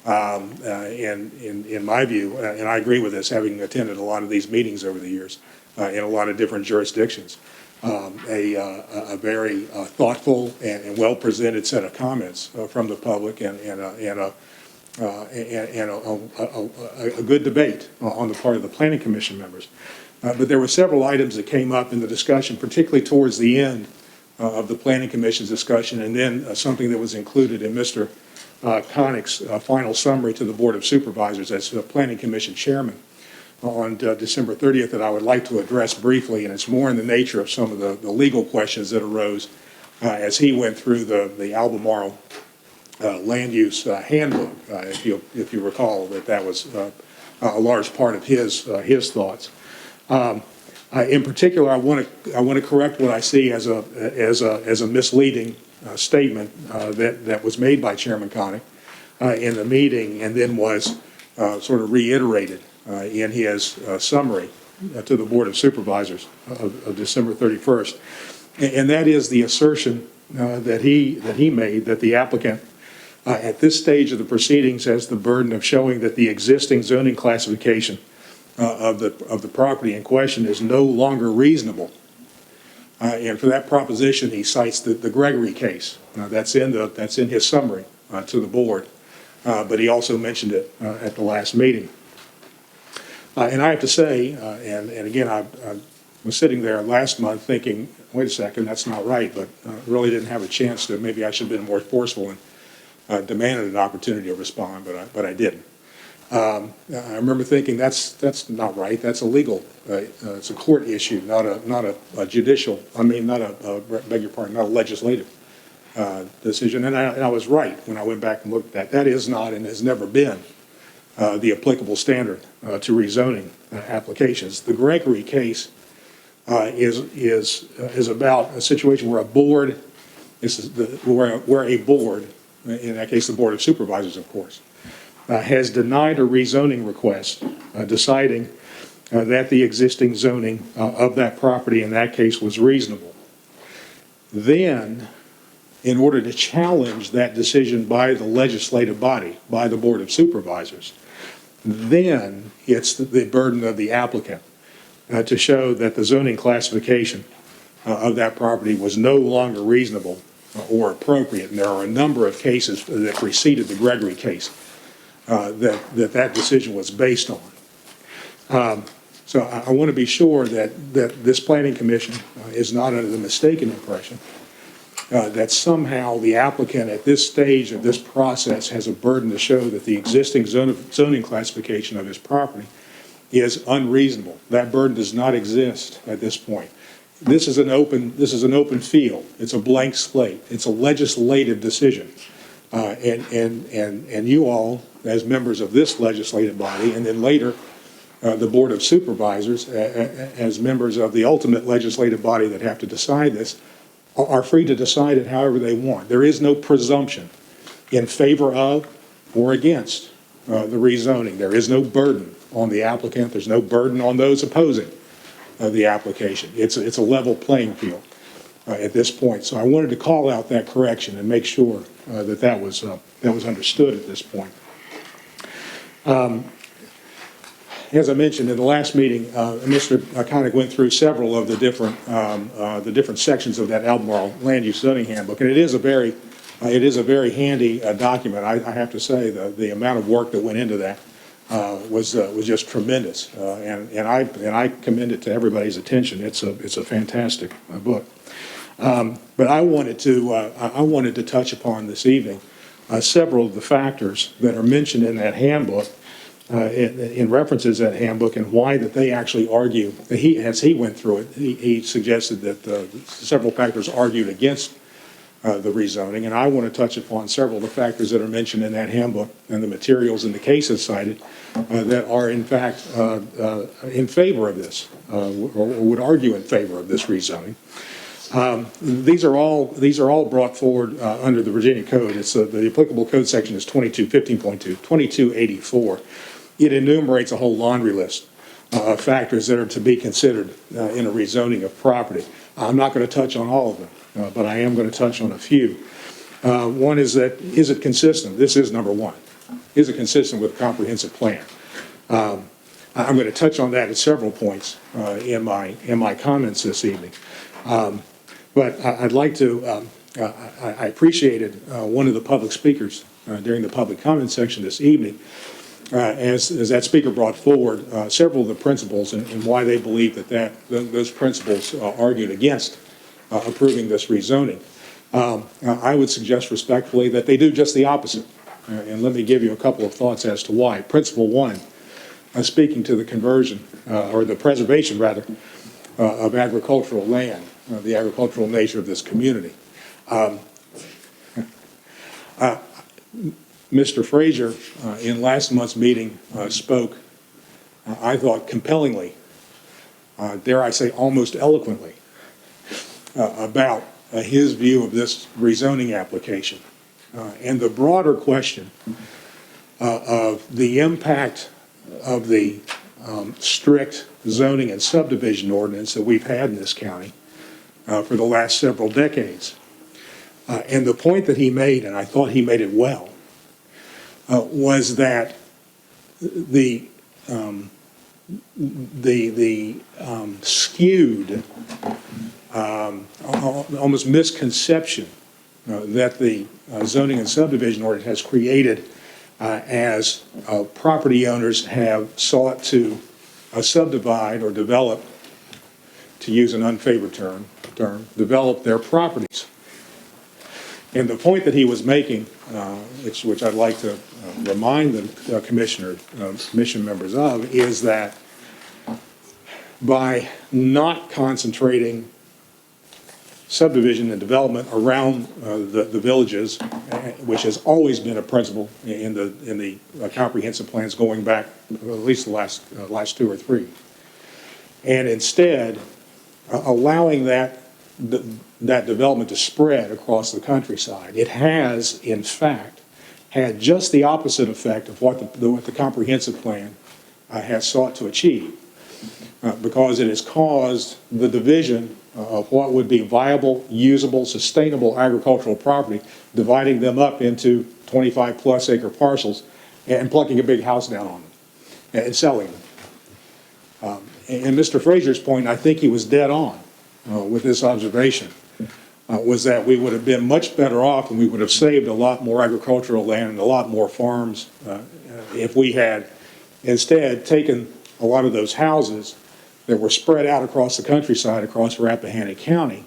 in my view, and I agree with this, having attended a lot of these meetings over the years in a lot of different jurisdictions, a very thoughtful and well-presented set of comments from the public, and a good debate on the part of the Planning Commission members. But there were several items that came up in the discussion, particularly towards the end of the Planning Commission's discussion, and then something that was included in Mr. Connick's final summary to the Board of Supervisors as the Planning Commission Chairman on December 30th, that I would like to address briefly, and it's more in the nature of some of the legal questions that arose as he went through the Albemarle land use handbook, if you recall that was a large part of his thoughts. In particular, I want to correct what I see as a misleading statement that was made by Chairman Connick in the meeting, and then was sort of reiterated in his summary to the Board of Supervisors of December 31st, and that is the assertion that he made, that the applicant at this stage of the proceedings has the burden of showing that the existing zoning classification of the property in question is no longer reasonable. And for that proposition, he cites the Gregory case. That's in his summary to the board, but he also mentioned it at the last meeting. And I have to say, and again, I was sitting there last month thinking, wait a second, that's not right, but really didn't have a chance to. Maybe I should have been more forceful and demanded an opportunity to respond, but I didn't. I remember thinking that's not right. That's illegal. It's a court issue, not a judicial. Not a legislative decision. And I was right when I went back and looked at that. That is not and has never been the applicable standard to rezoning applications. The Gregory case is about a situation where a board, where a board, in that case the Board of Supervisors, of course, has denied a rezoning request, deciding that the existing zoning of that property in that case was reasonable. Then, in order to challenge that decision by the legislative body, by the Board of Supervisors, then it's the burden of the applicant to show that the zoning classification of that property was no longer reasonable or appropriate. And there are a number of cases that preceded the Gregory case that decision was based on. So I want to be sure that this Planning Commission is not under the mistaken impression that somehow the applicant at this stage of this process has a burden to show that the existing zoning classification of his property is unreasonable. That burden does not exist at this point. This is an open field. It's a blank slate. It's a legislative decision. And you all, as members of this legislative body, and then later the Board of Supervisors, as members of the ultimate legislative body that have to decide this, are free to decide it however they want. There is no presumption in favor of or against the rezoning. There is no burden on the applicant. There's no burden on those opposing the application. It's a level playing field at this point. So I wanted to call out that correction and make sure that was understood at this point. As I mentioned in the last meeting, Mr. Connick went through several of the different sections of that Albemarle Land Use Zoning Handbook, and it is a very handy document. I have to say the amount of work that went into that was just tremendous, and I commend it to everybody's attention. It's a fantastic book. But I wanted to touch upon this evening several of the factors that are mentioned in that handbook. In references to that handbook and why that they actually argue, as he went through it, he suggested that several factors argued against the rezoning, and I want to touch upon several of the factors that are mentioned in that handbook and the materials and the cases cited that are in fact in favor of this, or would argue in favor of this rezoning. These are all brought forward under the Virginia Code. It's the applicable code section is 2215.2, 2284. It enumerates a whole laundry list of factors that are to be considered in a rezoning of property. I'm not going to touch on all of them, but I am going to touch on a few. One is that, is it consistent? This is number one. Is it consistent with a comprehensive plan? I'm going to touch on that at several points in my comments this evening. But I'd like to, I appreciated one of the public speakers during the public comment section this evening as that speaker brought forward several of the principles and why they believe that those principles argued against approving this rezoning. I would suggest respectfully that they do just the opposite. And let me give you a couple of thoughts as to why. Principle one, speaking to the conversion, or the preservation rather, of agricultural land, the agricultural nature of this community. Mr. Frazier, in last month's meeting, spoke, I thought, compellingly, dare I say almost eloquently, about his view of this rezoning application and the broader question of the impact of the strict zoning and subdivision ordinance that we've had in this county for the last several decades. And the point that he made, and I thought he made it well, was that the skewed, almost misconception that the zoning and subdivision ordinance has created as property owners have sought to subdivide or develop, to use an unfavored term, develop their properties. And the point that he was making, which I'd like to remind the commission members of, is that by not concentrating subdivision and development around the villages, which has always been a principle in the comprehensive plans going back at least the last two or three, and instead allowing that development to spread across the countryside, it has, in fact, had just the opposite effect of what the comprehensive plan has sought to achieve, because it has caused the division of what would be viable, usable, sustainable agricultural property, dividing them up into 25-plus acre parcels and plucking a big house down on them and selling them. And Mr. Frazier's point, I think he was dead on with this observation, was that we would have been much better off and we would have saved a lot more agricultural land and a lot more farms if we had instead taken a lot of those houses that were spread out across the countryside, across Rappahannock County,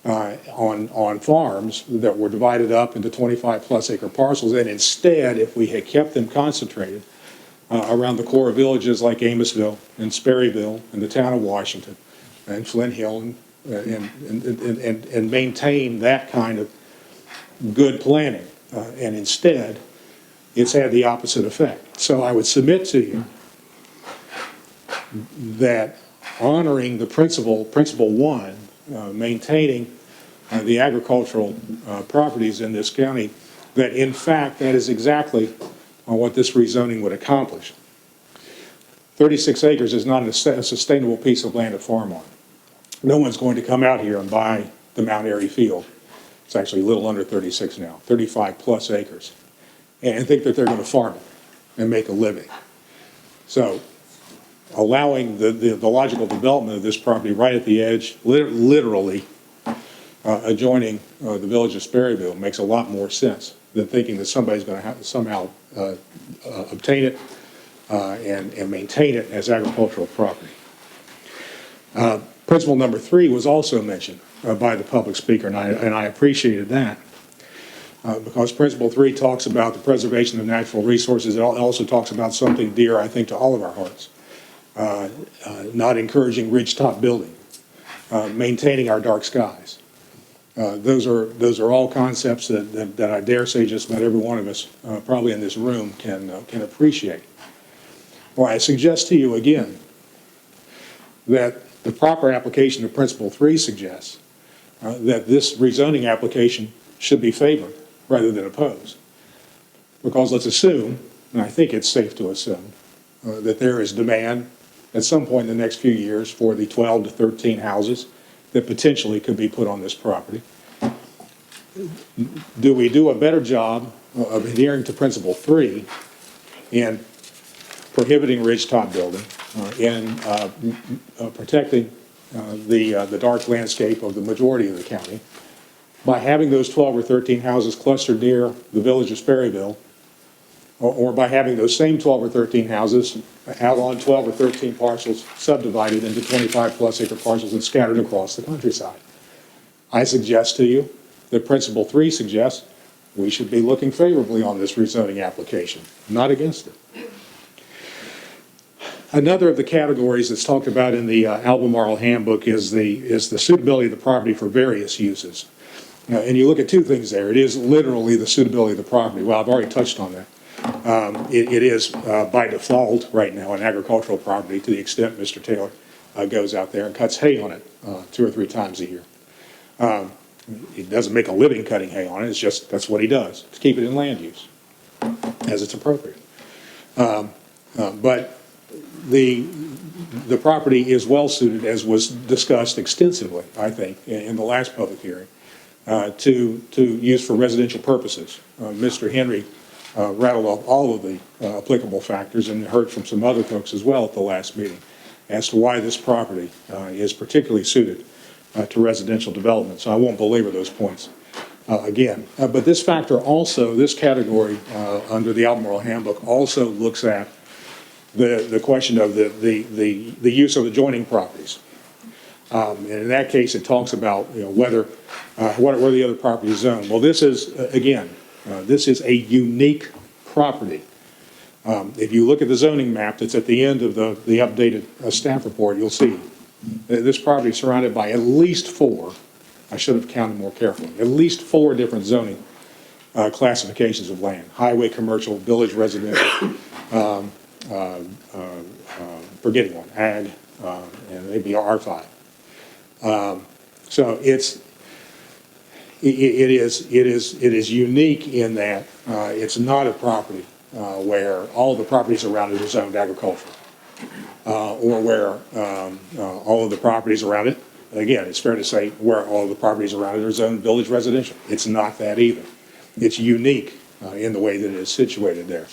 on farms that were divided up into 25-plus acre parcels, and instead, if we had kept them concentrated around the core villages like Amosville and Sperryville and the town of Washington and Flint Hill, and maintain that kind of good planning, and instead, it's had the opposite effect. So I would submit to you that honoring the principle one, maintaining the agricultural properties in this county, that in fact that is exactly what this rezoning would accomplish. 36 acres is not a sustainable piece of land to farm on. No one's going to come out here and buy the Mount Airy field. It's actually a little under 36 now, 35-plus acres, and think that they're going to farm it and make a living. So allowing the logical development of this property right at the edge, literally adjoining the village of Sperryville, makes a lot more sense than thinking that somebody's going to somehow obtain it and maintain it as agricultural property. Principle number 3 was also mentioned by the public speaker, and I appreciated that. Because Principle 3 talks about the preservation of natural resources. It also talks about something dear, I think, to all of our hearts. Not encouraging ridgetop building, maintaining our dark skies. Those are all concepts that I dare say just about every one of us probably in this room can appreciate. Well, I suggest to you again that the proper application of Principle 3 suggests that this rezoning application should be favored rather than opposed. Because let's assume, and I think it's safe to assume, that there is demand at some point in the next few years for the 12 to 13 houses that potentially could be put on this property. Do we do a better job of adhering to Principle 3 in prohibiting ridgetop building, in protecting the dark landscape of the majority of the county by having those 12 or 13 houses clustered near the village of Sperryville, or by having those same 12 or 13 houses out on 12 or 13 parcels subdivided into 25-plus acre parcels and scattered across the countryside? I suggest to you that Principle 3 suggests we should be looking favorably on this rezoning application, not against it. Another of the categories that's talked about in the Albemarle Handbook is the suitability of the property for various uses. And you look at two things there. It is literally the suitability of the property. Well, I've already touched on that. It is by default right now an agricultural property to the extent Mr. Taylor goes out there and cuts hay on it 2 or 3 times a year. He doesn't make a living cutting hay on it. It's just that's what he does to keep it in land use as it's appropriate. But the property is well suited, as was discussed extensively, I think, in the last public hearing, to use for residential purposes. Mr. Henry rattled off all of the applicable factors and heard from some other folks as well at the last meeting as to why this property is particularly suited to residential development. So I won't belabor those points again. But this factor also, this category under the Albemarle Handbook also looks at the question of the use of adjoining properties. And in that case, it talks about, whether, where the other property is zoned. Well, this is, again, this is a unique property. If you look at the zoning map that's at the end of the updated staff report, you'll see this property is surrounded by at least 4, I should have counted more carefully, at least 4 different zoning classifications of land: highway, commercial, village, residential, forgetting one, ag, and maybe R5. So it is unique in that it's not a property where all the properties around it are zoned agricultural, or where all of the properties around it, again, it's fair to say, where all of the properties around it are zoned village residential. It's not that either. It's unique in the way that it is situated there.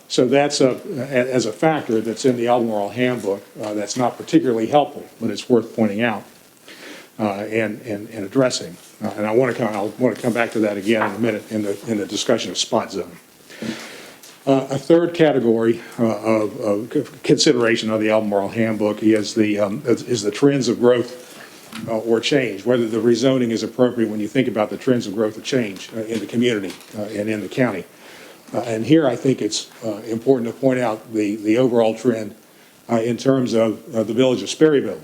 So that's as a factor that's in the Albemarle Handbook that's not particularly helpful, but it's worth pointing out and addressing. And I want to come back to that again in a minute in the discussion of spot zoning. A third category of consideration of the Albemarle Handbook is the trends of growth or change, whether the rezoning is appropriate when you think about the trends of growth or change in the community and in the county. And here I think it's important to point out the overall trend in terms of the village of Sperryville.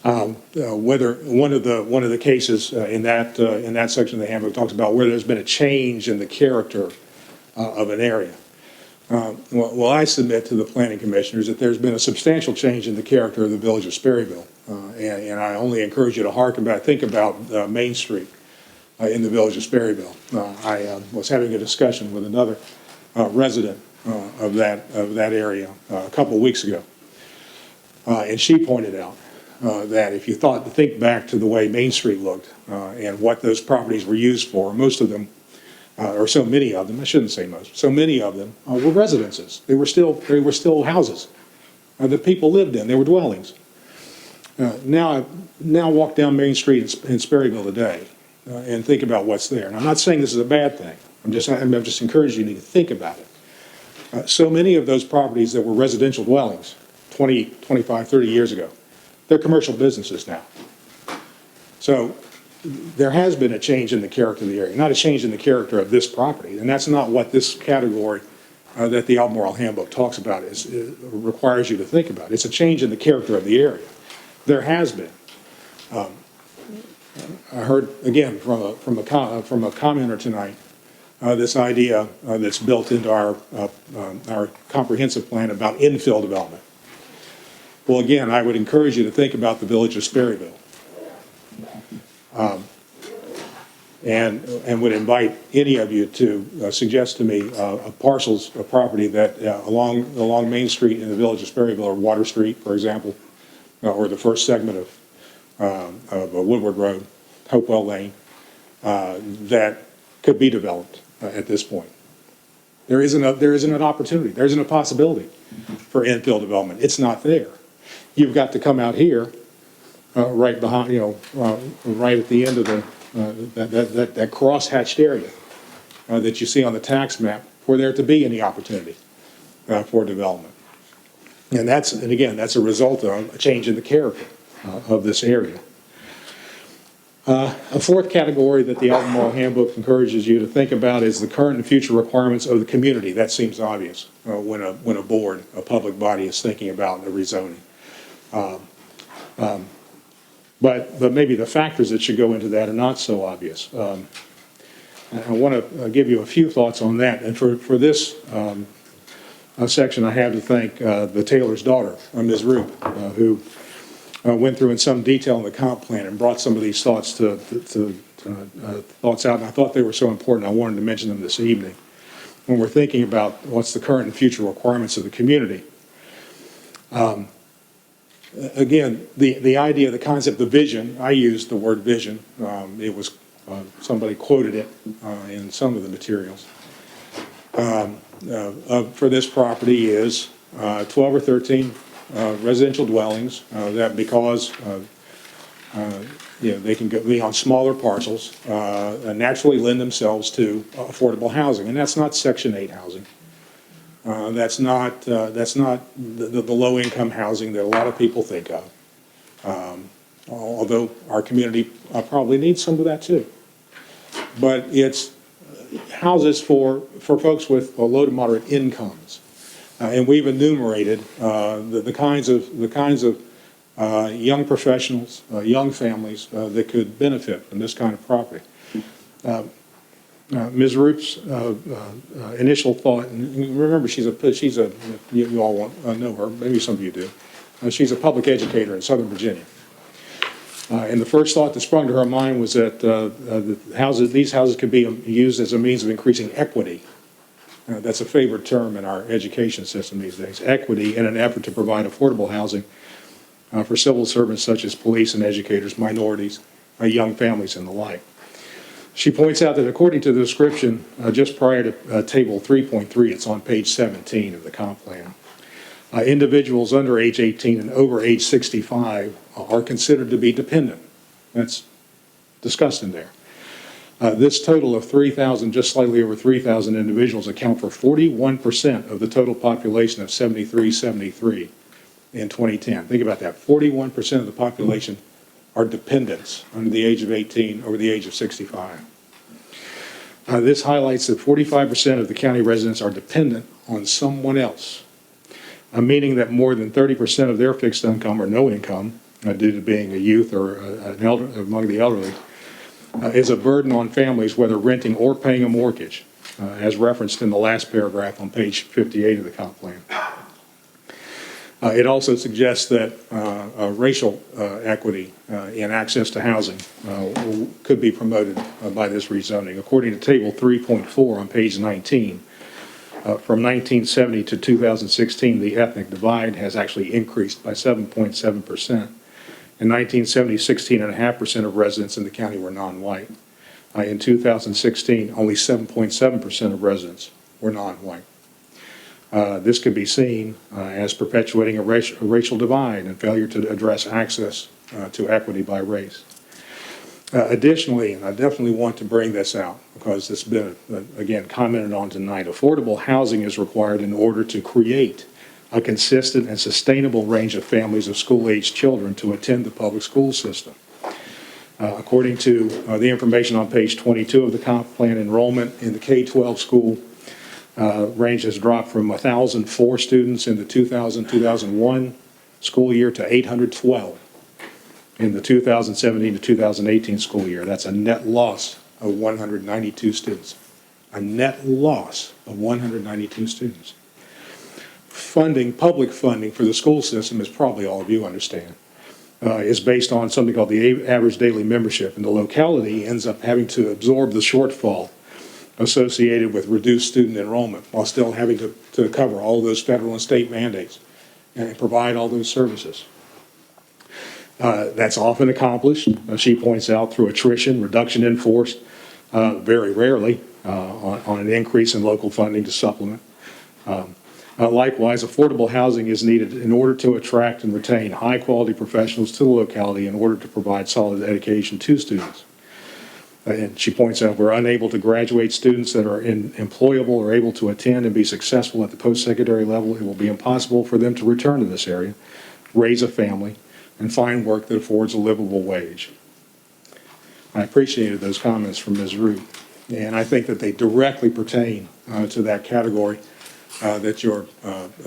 Whether one of the cases in that section of the handbook talks about where there's been a change in the character of an area. Well, I submit to the planning commissioners that there's been a substantial change in the character of the village of Sperryville, and I only encourage you to think about Main Street in the village of Sperryville. I was having a discussion with another resident of that area a couple of weeks ago, and she pointed out that if you think back to the way Main Street looked and what those properties were used for, most of them, or so many of them, I shouldn't say most, so many of them were residences. They were still houses that people lived in. They were dwellings. Now walk down Main Street in Sperryville today and think about what's there. And I'm not saying this is a bad thing. I'm just encouraging you to think about it. So many of those properties that were residential dwellings 20, 25, 30 years ago, they're commercial businesses now. So there has been a change in the character of the area, not a change in the character of this property. And that's not what this category that the Albemarle Handbook talks about requires you to think about. It's a change in the character of the area. There has been. I heard, again, from a commenter tonight, this idea that's built into our comprehensive plan about infill development. Well, again, I would encourage you to think about the village of Sperryville. And would invite any of you to suggest to me parcels of property that along Main Street in the village of Sperryville, or Water Street, for example, or the first segment of Woodward Road, Hopewell Lane, that could be developed at this point. There isn't an opportunity. There isn't a possibility for infill development. It's not there. You've got to come out here, right behind, right at the end of that cross-hatched area that you see on the tax map, for there to be any opportunity for development. And again, that's a result of a change in the character of this area. A fourth category that the Albemarle Handbook encourages you to think about is the current and future requirements of the community. That seems obvious when a board, a public body, is thinking about a rezoning. But maybe the factors that should go into that are not so obvious. I want to give you a few thoughts on that. And for this section, I have to thank the Taylor's daughter, Ms. Rube, who went through in some detail in the comp plan and brought some of these thoughts thoughts out. And I thought they were so important, I wanted to mention them this evening. When we're thinking about what's the current and future requirements of the community, again, the idea, the concept, the vision, I used the word vision. It was, somebody quoted it in some of the materials. For this property is 12 or 13 residential dwellings that because they can be on smaller parcels, naturally lend themselves to affordable housing, and that's not Section 8 housing. That's not the low-income housing that a lot of people think of, although our community probably needs some of that too. But it's houses for folks with low to moderate incomes, and we've enumerated the kinds of young professionals, young families that could benefit from this kind of property. Ms. Roop's initial thought, and remember, you all won't know her, maybe some of you do. She's a public educator in Southern Virginia. And the first thought that sprung to her mind was that these houses could be used as a means of increasing equity. That's a favorite term in our education system these days, equity, in an effort to provide affordable housing for civil servants such as police and educators, minorities, young families, and the like. She points out that according to the description just prior to Table 3.3, it's on page 17 of the comp plan, individuals under age 18 and over age 65 are considered to be dependent. That's discussed in there. This total of 3,000, just slightly over 3,000 individuals account for 41% of the total population of 73 in 2010. Think about that. 41% of the population are dependents under the age of 18, over the age of 65. This highlights that 45% of the county residents are dependent on someone else, meaning that more than 30% of their fixed income or no income, due to being a youth or among the elderly, is a burden on families, whether renting or paying a mortgage, as referenced in the last paragraph on page 58 of the comp plan. It also suggests that racial equity in access to housing could be promoted by this rezoning. According to Table 3.4 on page 19, from 1970 to 2016, the ethnic divide has actually increased by 7.7%. In 1970, 16.5% of residents in the county were non-white. In 2016, only 7.7% of residents were non-white. This could be seen as perpetuating a racial divide and failure to address access to equity by race. Additionally, and I definitely want to bring this out because it's been, again, commented on tonight, affordable housing is required in order to create a consistent and sustainable range of families of school-aged children to attend the public school system. According to the information on page 22 of the comp plan, enrollment in the K-12 school range has dropped from 1,004 students in the 2000-2001 school year to 812 in the 2017 to 2018 school year. That's a net loss of 192 students. A net loss of 192 students. Funding, public funding for the school system, as probably all of you understand, is based on something called the average daily membership, and the locality ends up having to absorb the shortfall associated with reduced student enrollment while still having to cover all those federal and state mandates and provide all those services. That's often accomplished, she points out, through attrition, reduction in force, very rarely on an increase in local funding to supplement. Likewise, affordable housing is needed in order to attract and retain high-quality professionals to the locality in order to provide solid education to students. And she points out we're unable to graduate students that are employable or able to attend and be successful at the post-secondary level. It will be impossible for them to return to this area, raise a family, and find work that affords a livable wage. I appreciated those comments from Ms. Root, and I think that they directly pertain to that category that you're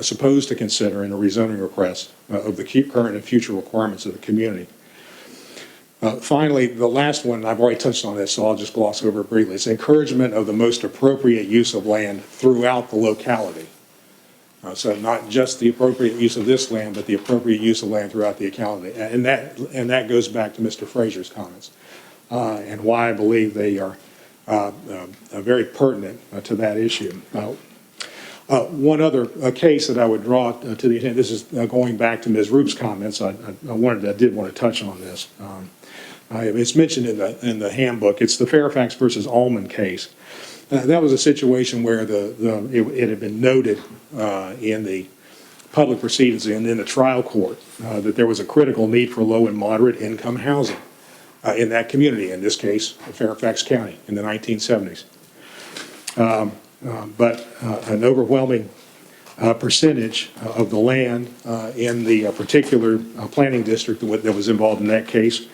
supposed to consider in a rezoning request of the current and future requirements of the community. Finally, the last one, I've already touched on this, so I'll just gloss over it briefly. It's encouragement of the most appropriate use of land throughout the locality. So not just the appropriate use of this land, but the appropriate use of land throughout the locality. And that goes back to Mr. Frazier's comments and why I believe they are very pertinent to that issue. One other case that I would draw to the attention, this is going back to Ms. Roop's comments. I did want to touch on this. It's mentioned in the handbook. It's the Fairfax versus Allman case. That was a situation where it had been noted in the public proceedings and in the trial court that there was a critical need for low and moderate income housing in that community, in this case, Fairfax County, in the 1970s. But an overwhelming percentage of the land in the particular planning district that was involved in that case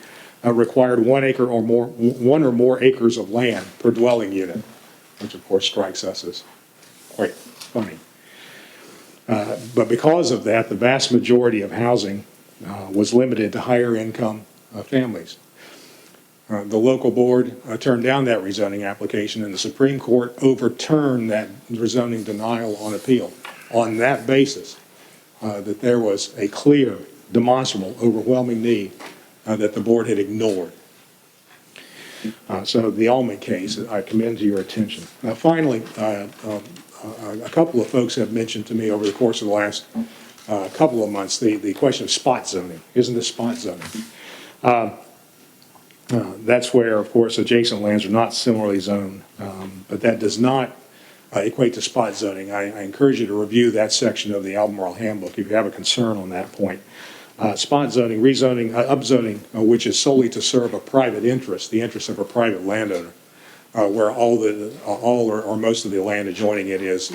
required 1 acre or more, 1 or more acres of land per dwelling unit, which of course strikes us as quite funny. But because of that, the vast majority of housing was limited to higher income families. The local board turned down that rezoning application, and the Supreme Court overturned that rezoning denial on appeal on that basis, that there was a clear, demonstrable, overwhelming need that the board had ignored. So the Allman case, I commend to your attention. Finally, a couple of folks have mentioned to me over the course of the last couple of months the question of spot zoning. Isn't this spot zoning? That's where, of course, adjacent lands are not similarly zoned, but that does not equate to spot zoning. I encourage you to review that section of the Albemarle Handbook if you have a concern on that point. Spot zoning, rezoning, upzoning, which is solely to serve a private interest, the interest of a private landowner, where all or most of the land adjoining it is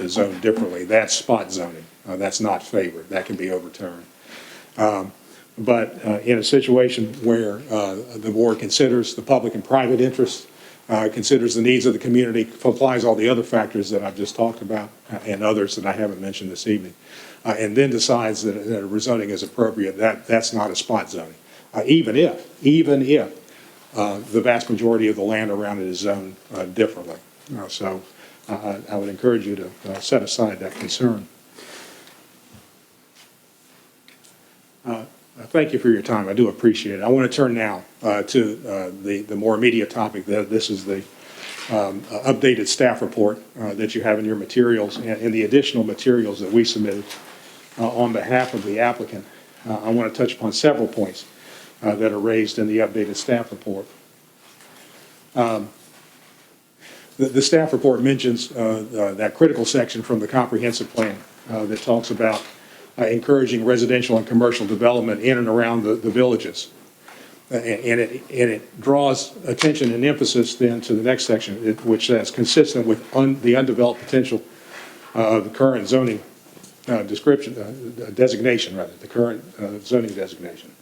zoned differently. That's spot zoning. That's not favored. That can be overturned. But in a situation where the board considers the public and private interests, considers the needs of the community, applies all the other factors that I've just talked about and others that I haven't mentioned this evening, and then decides that a rezoning is appropriate, that's not a spot zoning. Even if the vast majority of the land around it is zoned differently. So I would encourage you to set aside that concern. Thank you for your time. I do appreciate it. I want to turn now to the more immediate topic. This is the updated staff report that you have in your materials and the additional materials that we submitted on behalf of the applicant. I want to touch upon several points that are raised in the updated staff report. The staff report mentions that critical section from the comprehensive plan that talks about encouraging residential and commercial development in and around the villages. And it draws attention and emphasis then to the next section, which says consistent with the undeveloped potential of the current zoning designation, the current zoning designation.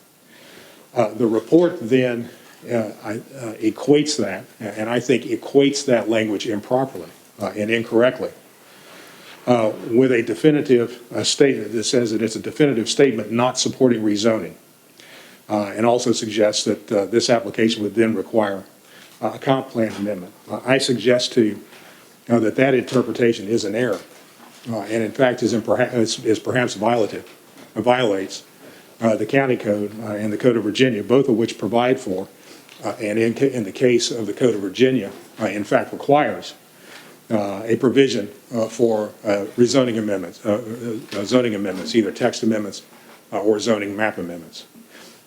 The report then equates that, and I think equates that language improperly and incorrectly, with a definitive statement that says that it's a definitive statement not supporting rezoning, and also suggests that this application would then require a comp plan amendment. I suggest to you that interpretation is an error, and in fact is perhaps violates the county code and the Code of Virginia, both of which provide for, and in the case of the Code of Virginia, in fact requires a provision for rezoning amendments, zoning amendments, either text amendments or zoning map amendments.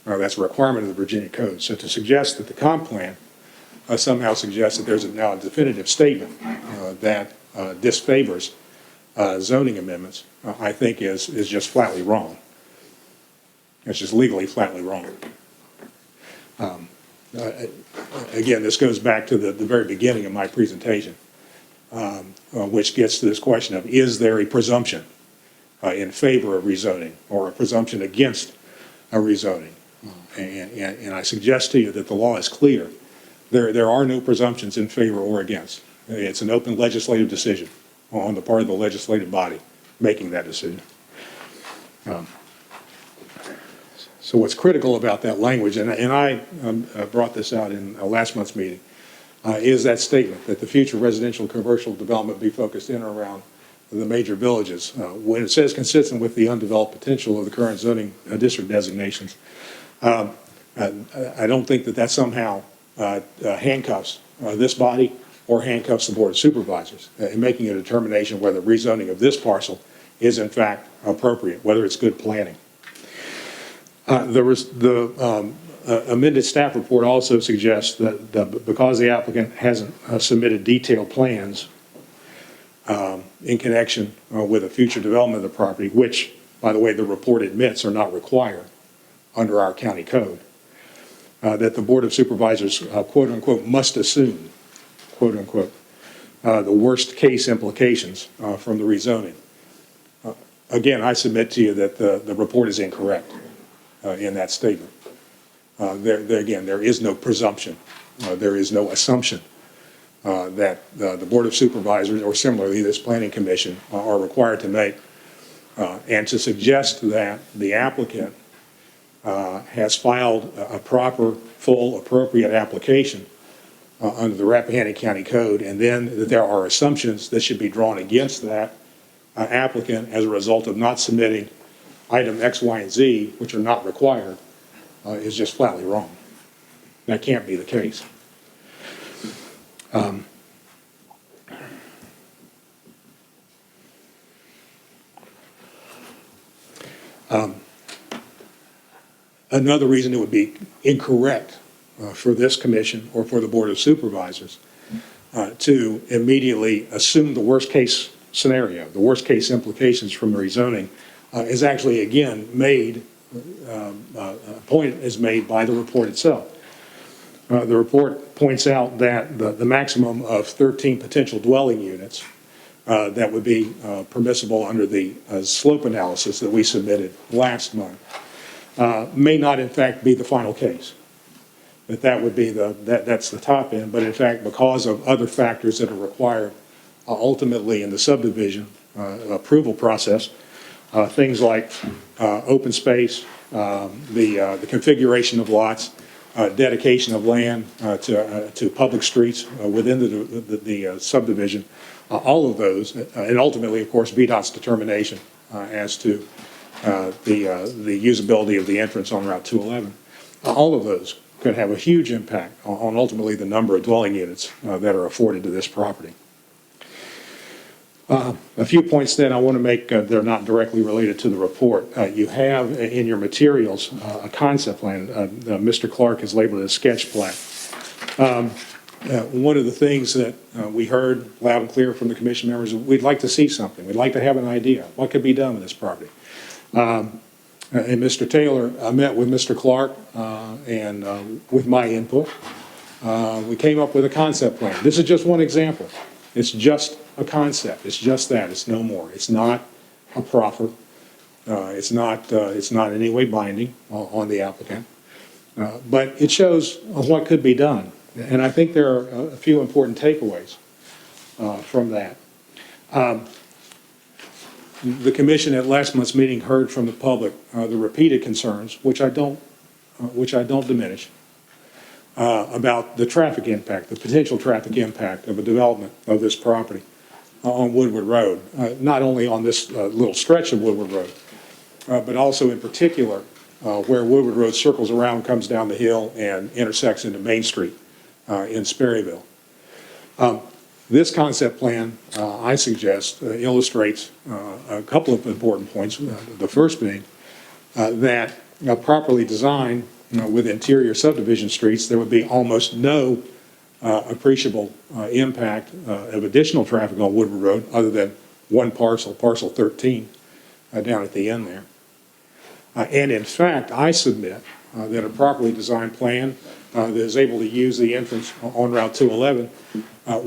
That's a requirement of the Virginia Code. So to suggest that the comp plan somehow suggests that there's now a definitive statement that disfavors zoning amendments, I think is just flatly wrong. It's just legally flatly wrong. Again, this goes back to the very beginning of my presentation. Which gets to this question of, is there a presumption in favor of rezoning or a presumption against a rezoning? And I suggest to you that the law is clear. There are no presumptions in favor or against. It's an open legislative decision on the part of the legislative body making that decision. So what's critical about that language, and I brought this out in last month's meeting, is that statement that the future residential and commercial development be focused in or around the major villages. When it says consistent with the undeveloped potential of the current zoning district designations, I don't think that somehow handcuffs this body or handcuffs the Board of Supervisors in making a determination whether rezoning of this parcel is in fact appropriate, whether it's good planning. The amended staff report also suggests that because the applicant hasn't submitted detailed plans in connection with a future development of the property, which, by the way, the report admits are not required under our county code, that the Board of Supervisors, quote unquote, must assume, quote unquote, the worst case implications from the rezoning. Again, I submit to you that the report is incorrect in that statement. Again, there is no presumption, there is no assumption that the Board of Supervisors, or similarly this Planning Commission, are required to make, and to suggest that the applicant has filed a proper, full, appropriate application under the Rappahannock County Code, and then that there are assumptions that should be drawn against that applicant as a result of not submitting item X, Y, and Z, which are not required, is just flatly wrong. That can't be the case. Another reason it would be incorrect for this commission or for the Board of Supervisors to immediately assume the worst case scenario, the worst case implications from the rezoning, is actually, again, made, a point is made by the report itself. The report points out that the maximum of 13 potential dwelling units that would be permissible under the slope analysis that we submitted last month may not, in fact, be the final case. That would be that's the top end, but in fact, because of other factors that are required ultimately in the subdivision approval process, things like open space, the configuration of lots, dedication of land to public streets within the subdivision, all of those, and ultimately, of course, VDOT's determination as to the usability of the entrance on Route 211. All of those could have a huge impact on ultimately the number of dwelling units that are afforded to this property. A few points then I want to make that are not directly related to the report. You have in your materials a concept plan. Mr. Clark has labeled it a sketch plan. One of the things that we heard loud and clear from the commission members, we'd like to see something. We'd like to have an idea. What could be done with this property? And Mr. Taylor met with Mr. Clark and with my input. We came up with a concept plan. This is just one example. It's just a concept. It's just that. It's no more. It's not a proffer. It's not in any way binding on the applicant. But it shows what could be done. And I think there are a few important takeaways from that. The commission at last month's meeting heard from the public the repeated concerns, which I don't diminish, about the traffic impact, the potential traffic impact of a development of this property on Woodward Road, not only on this little stretch of Woodward Road, but also in particular where Woodward Road circles around, comes down the hill, and intersects into Main Street in Sperryville. This concept plan, I suggest, illustrates a couple of important points. The first being that properly designed with interior subdivision streets, there would be almost no appreciable impact of additional traffic on Woodward Road other than one parcel, parcel 13, down at the end there. And in fact, I submit that a properly designed plan that is able to use the entrance on Route 211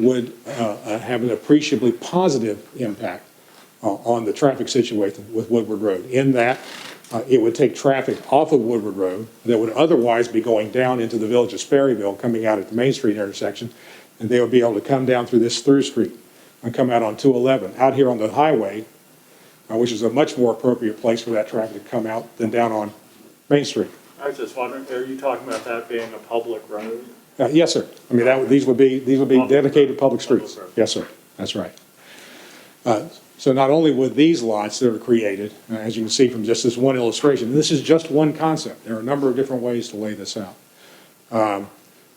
would have an appreciably positive impact on the traffic situation with Woodward Road, in that it would take traffic off of Woodward Road that would otherwise be going down into the village of Sperryville, coming out at the Main Street intersection, and they would be able to come down through this through street and come out on 211. Out here on the highway, which is a much more appropriate place for that traffic to come out than down on Main Street. I was just wondering, are you talking about that being a public road? Yes, sir. I mean, these would be dedicated public streets. Yes, sir. That's right. So not only would these lots that are created, as you can see from just this one illustration, and this is just one concept. There are a number of different ways to lay this out.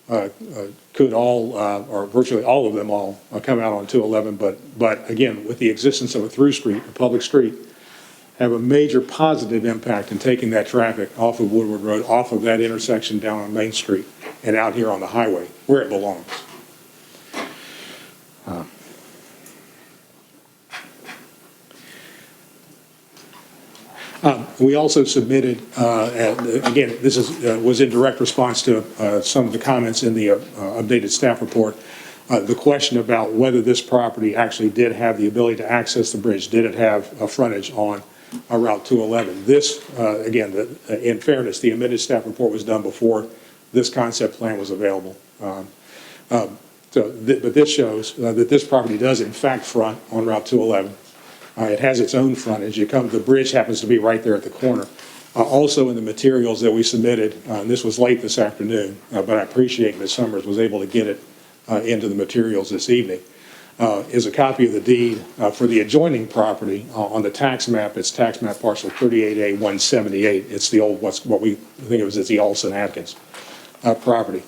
could all, or virtually all of them all, come out on 211, but again, with the existence of a through street, a public street, have a major positive impact in taking that traffic off of Woodward Road, off of that intersection down on Main Street, and out here on the highway, where it belongs. We also submitted, again, this was in direct response to some of the comments in the updated staff report, the question about whether this property actually did have the ability to access the bridge. Did it have a frontage on Route 211? This, again, in fairness, the amended staff report was done before this concept plan was available. But this shows that this property does in fact front on Route 211. It has its own frontage. The bridge happens to be right there at the corner. Also in the materials that we submitted, and this was late this afternoon, but I appreciate Ms. Summers was able to get it into the materials this evening, is a copy of the deed for the adjoining property on the tax map. It's tax map parcel 38A178. It's the old, what we think of as the Olson-Atkins property.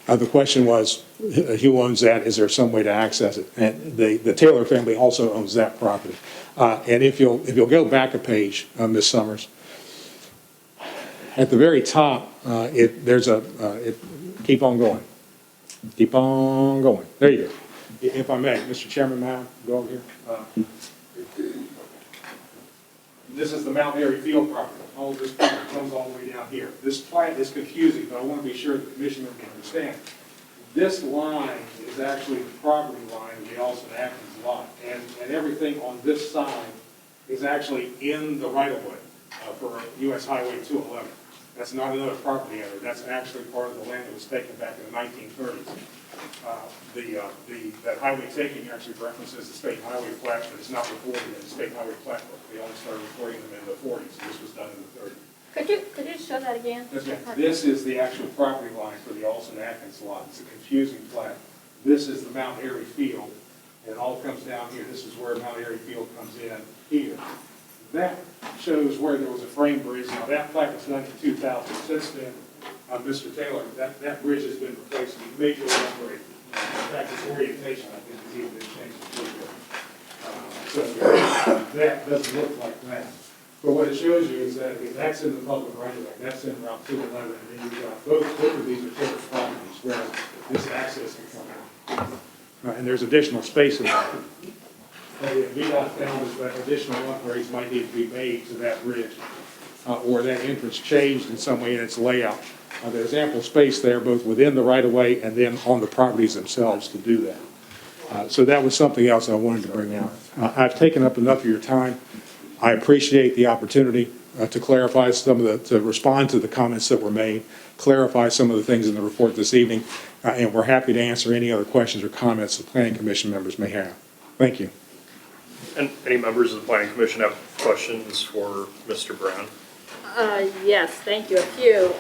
The question was, who owns that? Is there some way to access it? And the Taylor family also owns that property. And if you'll go back a page, Ms. Summers, at the very top, keep on going. Keep on going. There you go. If I may, Mr. Chairman, may I go over here? This is the Mount Airy Field property. All of this property comes all the way down here. This plat is confusing, but I want to be sure the commissioner can understand. This line is actually the property line of the Olson-Atkins lot, and everything on this side is actually in the right-of-way for US Highway 211. That's not another property owner. That's actually part of the land that was taken back in the 1930s. That highway taking actually references the state highway plat, but it's not recorded in the state highway plat book. They only started recording them in the 40s, and this was done in the 30s. Could you show that again? Yes, ma'am. This is the actual property line for the Olson-Atkins lot. It's a confusing plat. This is the Mount Airy Field, and it all comes down here. This is where Mount Airy Field comes in here. That shows where there was a frame bridge. Now, that plat was done in 2000. Since then, Mr. Taylor, that bridge has been replaced with major upgrade. In fact, its orientation, I think, has even been changed a little bit. So that doesn't look like that. But what it shows you is that that's in the public right of way. That's in Route 211. And then you've got both of these are Taylor properties where this access can come out. And there's additional space in there. VDOT found is that additional upgrades might need to be made to that bridge or that entrance changed in some way in its layout. There's ample space there, both within the right-of-way and then on the properties themselves to do that. So that was something else I wanted to bring out. I've taken up enough of your time. I appreciate the opportunity to clarify to respond to the comments that were made, clarify some of the things in the report this evening, and we're happy to answer any other questions or comments the Planning Commission members may have. Thank you. And any members of the Planning Commission have questions for Mr. Brown? Yes, thank you. A few.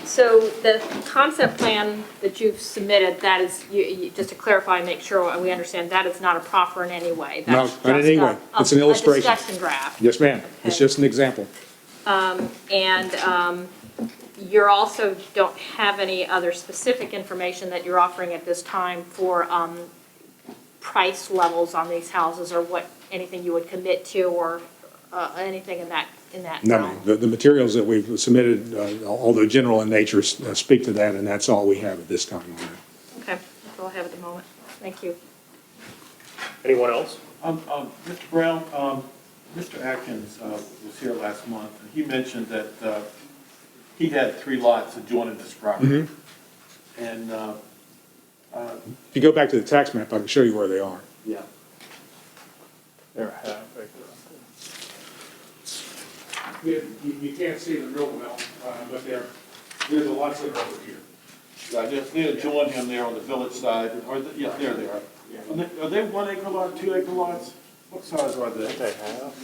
So the concept plan that you've submitted, that is, just to clarify and make sure we understand, that is not a proffer in any way. No, That's not in any way. It's an illustration. A discussion draft. Yes, ma'am. Okay. It's just an example. You also don't have any other specific information that you're offering at this time for price levels on these houses, or anything you would commit to, or anything in that No, realm? ma'am. The materials that we've submitted, although general in nature, speak to that, and that's all we have at this time on that. Okay, that's all I have at the moment. Thank you. Anyone else? Mr. Brown, Mr. Atkins was here last month, and he mentioned that he had 3 lots adjoining this property. And if you go back to the tax map, I can show you where they are. yeah, They're half acre. You can't see the middle well, but there's a lot of over here. they adjoin him there on the village side, yeah, there they are. Are they 1 acre lot, 2 acre lots? What size are they? They have.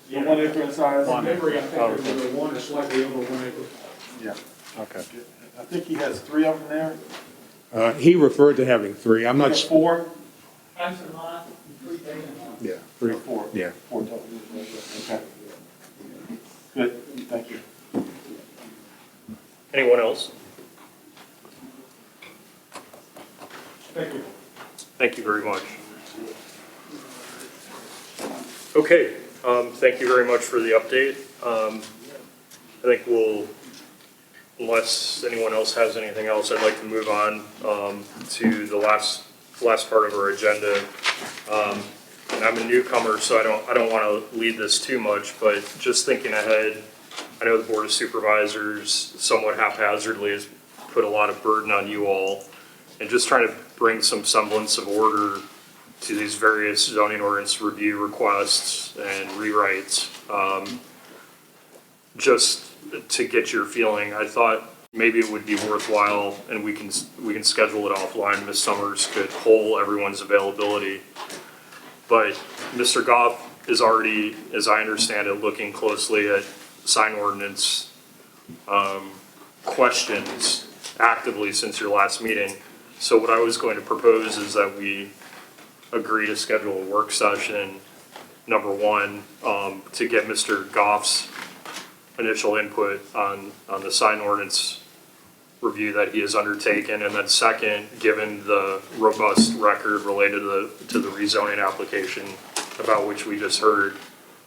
Yeah, 1 acre in size? From memory, I think there's 1 or slightly over 1 acre. Yeah. Okay. I think he has 3 of them there. He referred to having 3. I'm not sure. 4? Yeah, 3 or 4. Yeah. 4 total. Okay. Good, thank you. Anyone else? Thank you. Thank you very much. Okay, thank you very much for the update. I think we'll, unless anyone else has anything else, I'd like to move on to the last part of our agenda. And I'm a newcomer, so I don't want to lead this too much, but just thinking ahead, I know the Board of Supervisors somewhat haphazardly has put a lot of burden on you all, and just trying to bring some semblance of order to these various zoning ordinance review requests and rewrites. Just to get your feeling, I thought maybe it would be worthwhile, and we can schedule it offline. Ms. Summers could poll everyone's availability. But Mr. Goff is already, as I understand it, looking closely at sign ordinance questions actively since your last meeting. So what I was going to propose is that we agree to schedule a work session, number one, to get Mr. Goff's initial input on the sign ordinance review that he has undertaken, and then second, given the robust record related to the rezoning application about which we just heard,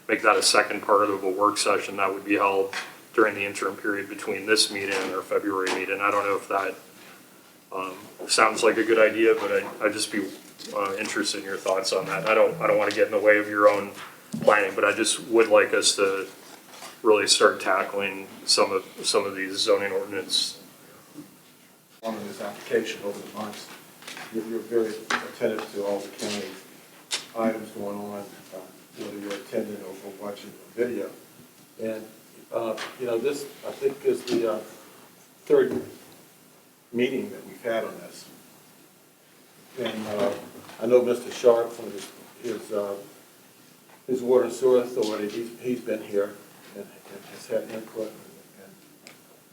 make that a second part of a work session that would be held during the interim period between this meeting and our February meeting. I don't know if that sounds like a good idea, but I'd just be interested in your thoughts on that. I don't want to get in the way of your own planning, but I just would like us to really start tackling some of these zoning ordinance. On this application over the months, you're very attentive to all the county items going on, whether you're attending or watching the video. And, this, I think, is the third meeting that we've had on this. And I know Mr. Sharp from his water and sewer authority, he's been here and has had input.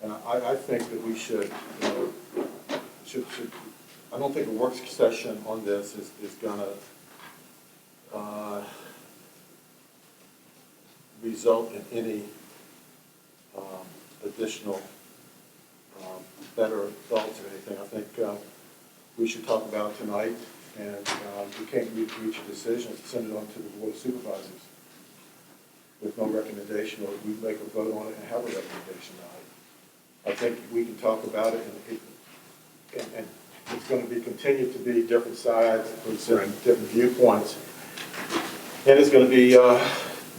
And I think that we should I don't think a work session on this is gonna result in any additional better thoughts or anything. I think we should talk about it tonight, and we can't reach a decision, send it on to the Board of Supervisors with no recommendation, or we make a vote on it and have a recommendation tonight. I think we can talk about it, and it's going to be continued to be different sides, different viewpoints, and it's going to be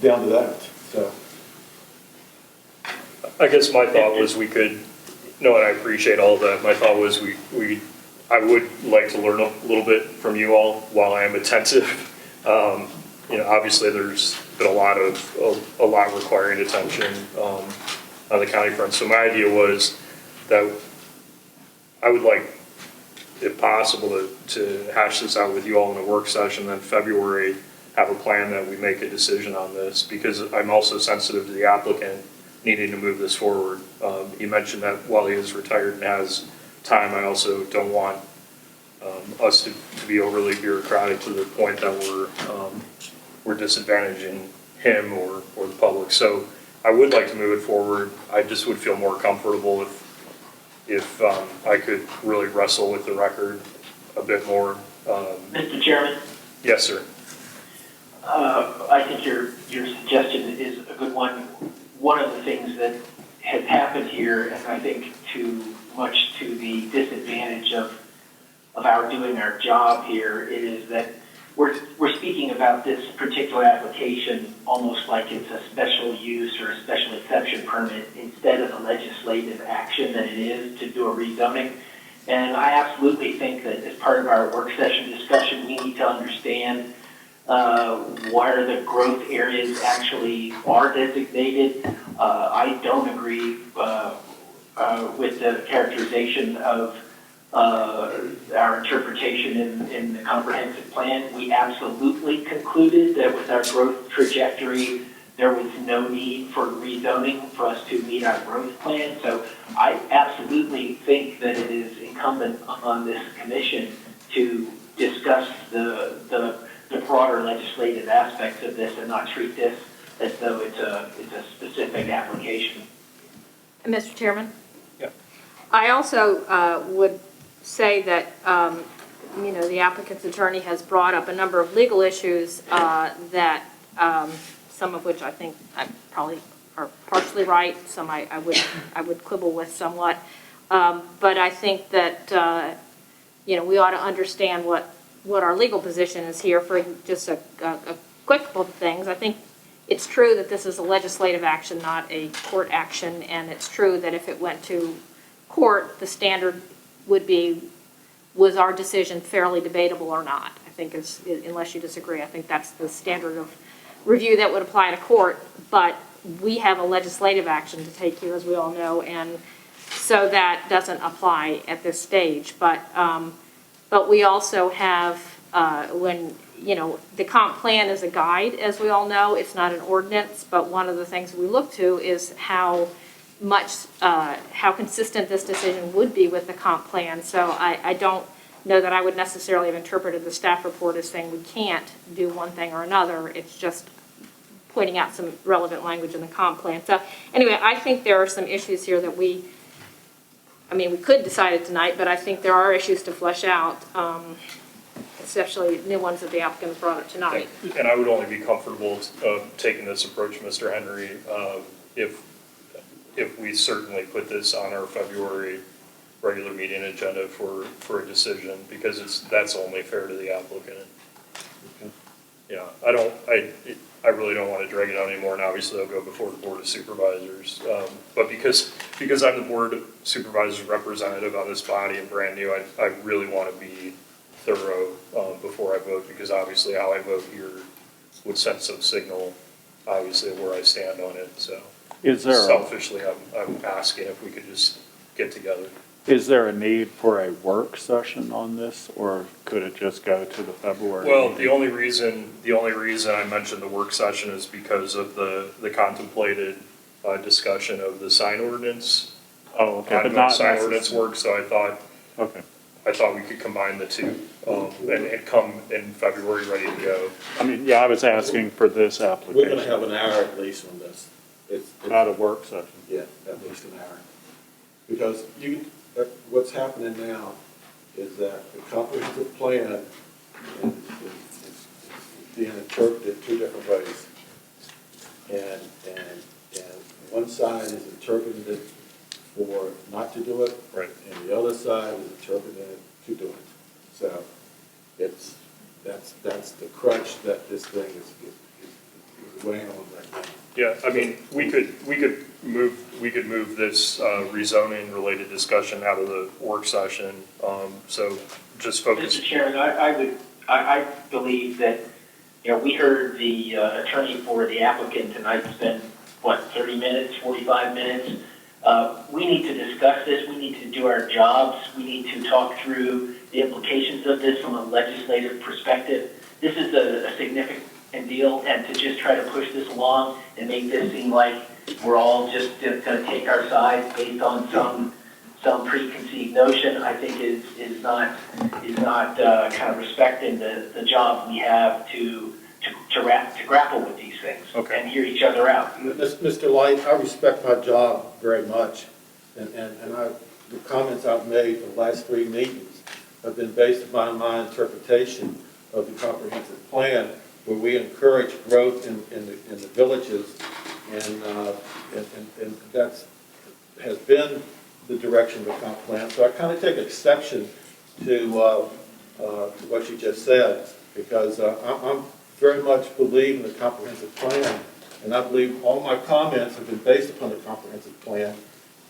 down to that. So, I guess my thought was we could. No, and I appreciate all of that. My thought was I would like to learn a little bit from you all while I am attentive. Obviously there's been a lot requiring attention on the county front. So my idea was that I would like, if possible, to hash this out with you all in a work session, then February have a plan that we make a decision on this, because I'm also sensitive to the applicant needing to move this forward. He mentioned that while he is retired and has time, I also don't want us to be overly bureaucratic to the point that we're disadvantaging him or the public. So I would like to move it forward. I just would feel more comfortable if I could really wrestle with the record a bit more. Mr. Chairman? Yes, sir. I think your suggestion is a good one. One of the things that has happened here, and I think too much to the disadvantage of our doing our job here, is that we're speaking about this particular application almost like it's a special use or a special exception permit instead of the legislative action that it is to do a rezoning. And I absolutely think that as part of our work session discussion, we need to understand where the growth areas actually are designated. I don't agree with the characterization of our interpretation in the comprehensive plan. We absolutely concluded that with our growth trajectory, there was no need for rezoning for us to meet our growth plan. So I absolutely think that it is incumbent on this commission to discuss the broader legislative aspects of this and not treat this as though it's a specific application. Mr. Chairman? Yeah. I also would say that, the applicant's attorney has brought up a number of legal issues that, some of which I think I probably are partially right, some I would quibble with somewhat. But I think that, we ought to understand what our legal position is here for just a quick couple of things. I think it's true that this is a legislative action, not a court action, and it's true that if it went to court, the standard would be, was our decision fairly debatable or not? I think unless you disagree, I think that's the standard of review that would apply to court, but we have a legislative action to take here, as we all know, and so that doesn't apply at this stage. But we also have, the comp plan is a guide, as we all know, it's not an ordinance, but one of the things we look to is how consistent this decision would be with the comp plan. So I don't know that I would necessarily have interpreted the staff report as saying we can't do one thing or another. It's just pointing out some relevant language in the comp plan. So anyway, I think there are some issues here that we could decide it tonight, but I think there are issues to flesh out, especially new ones that the applicant brought up tonight. And I would only be comfortable taking this approach, Mr. Henry, if we certainly put this on our February regular meeting agenda for a decision, because that's only fair to the applicant. Yeah, I really don't want to drag it out anymore, and obviously I'll go before the Board of Supervisors. But because I'm the Board of Supervisors representative on this body and brand new, I really want to be thorough before I vote, because obviously how I vote here would send some signal, obviously, of where I stand on it. So selfishly, I'm asking if we could just get together. Is there a need for a work session on this, or could it just go to the February Well, meeting? the only reason I mentioned the work session is because of the contemplated discussion of the sign ordinance. Oh, okay, but ongoing not sign ordinance work, so I thought we could combine the two, and come in February ready to go. I was asking for this application. We're gonna have an hour at least on this. It's Not a work session. Yeah, at least an hour. Because what's happening now is that the comprehensive plan is being interpreted two different ways. And one side is interpreting it for not to do it. Right. And the other side is interpreting it to do it. So that's the crutch that this thing is weighing on right now. Yeah, we could move this rezoning related discussion out of the work session. So just focus. Mr. Chairman, I believe that, we heard the attorney for the applicant tonight spend, 30 minutes, 45 minutes? We need to discuss this. We need to do our jobs. We need to talk through the implications of this from a legislative perspective. This is a significant deal, and to just try to push this along and make this seem like we're all just going to take our sides based on some preconceived notion, I think is not kind of respecting the job we have to grapple with these things and hear each other out. Mr. Light, I respect my job very much, and the comments I've made for the last 3 meetings have been based upon my interpretation of the comprehensive plan, where we encourage growth in the villages, and that's has been the direction of the comp plan. So I kind of take exception to what you just said, because I'm very much believe in the comprehensive plan, and I believe all my comments have been based upon the comprehensive plan,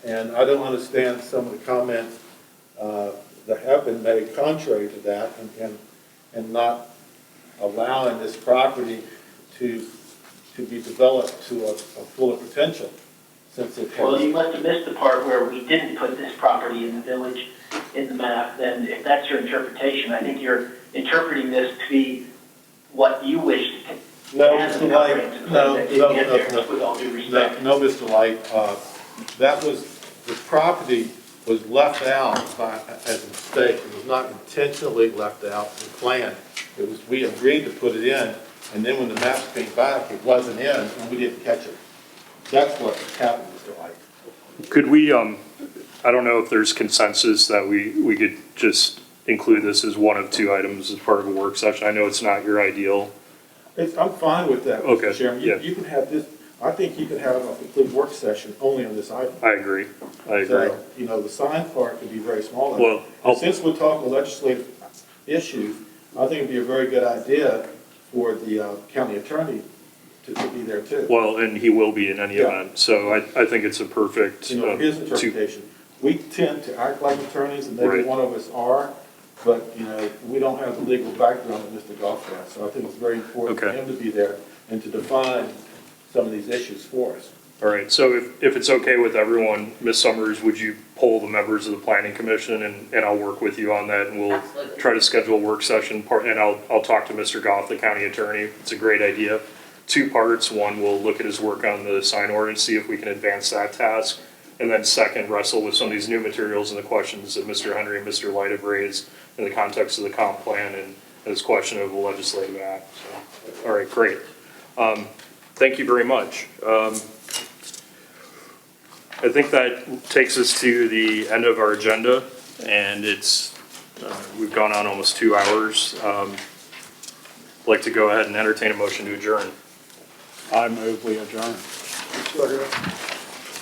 and I don't understand some of the comments that have been made contrary to that, and not allowing this property to be developed to a fuller potential, since it has. Well, you must have missed the part where we didn't put this property in the village in the map. Then if that's your interpretation, I think you're interpreting this to be what you wish to No, have Mr. Light, with all due respect. no, Mr. Light, that was, the property was left out as a mistake. It was not intentionally left out in the plan. It was, we agreed to put it in, and then when the maps came back, it wasn't in, and we didn't catch it. That's what happened, Mr. Light. Could we, I don't know if there's consensus that we could just include this as one of two items as part of a work session. I know it's not your ideal. I'm fine with that, Okay, Mr. Chairman. yeah. You can have this, I think you can have a complete work session only on this item. I agree. So, you know, the sign part could be very small. Well, And since we're talking legislative issues, I think it'd be a very good idea for the county attorney to be there too. Well, and he will be in any Yeah. event, so I think it's a perfect. You know, his two- interpretation. We tend to act like attorneys, and maybe Right. one of us are, but, you know, we don't have the legal background that Mr. Goff has. So I think it's very important for Okay. him to be there and to define some of these issues for us. All right, so if it's okay with everyone, Ms. Summers, would you poll the members of the planning commission, and I'll work with you on that, and we'll Absolutely. try to schedule a work session part, and I'll talk to Mr. Goff, the county attorney. It's a great idea. Two parts. One, we'll look at his work on the sign ordinance, see if we can advance that task. And then second, wrestle with some of these new materials and the questions that Mr. Henry and Mr. Light have raised in the context of the comp plan and this question of a legislative act. So, all right, great. Thank you very much. I think that takes us to the end of our agenda, and we've gone on almost 2 hours. I'd like to go ahead and entertain a motion to adjourn. I move we adjourn.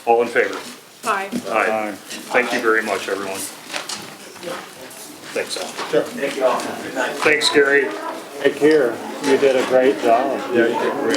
All in favor? Bye. Aye. Thank you very much, everyone. Thanks, Al. Thank you all. Good night. Thanks, Gary. Take care. You did a great job. Yeah, you did great.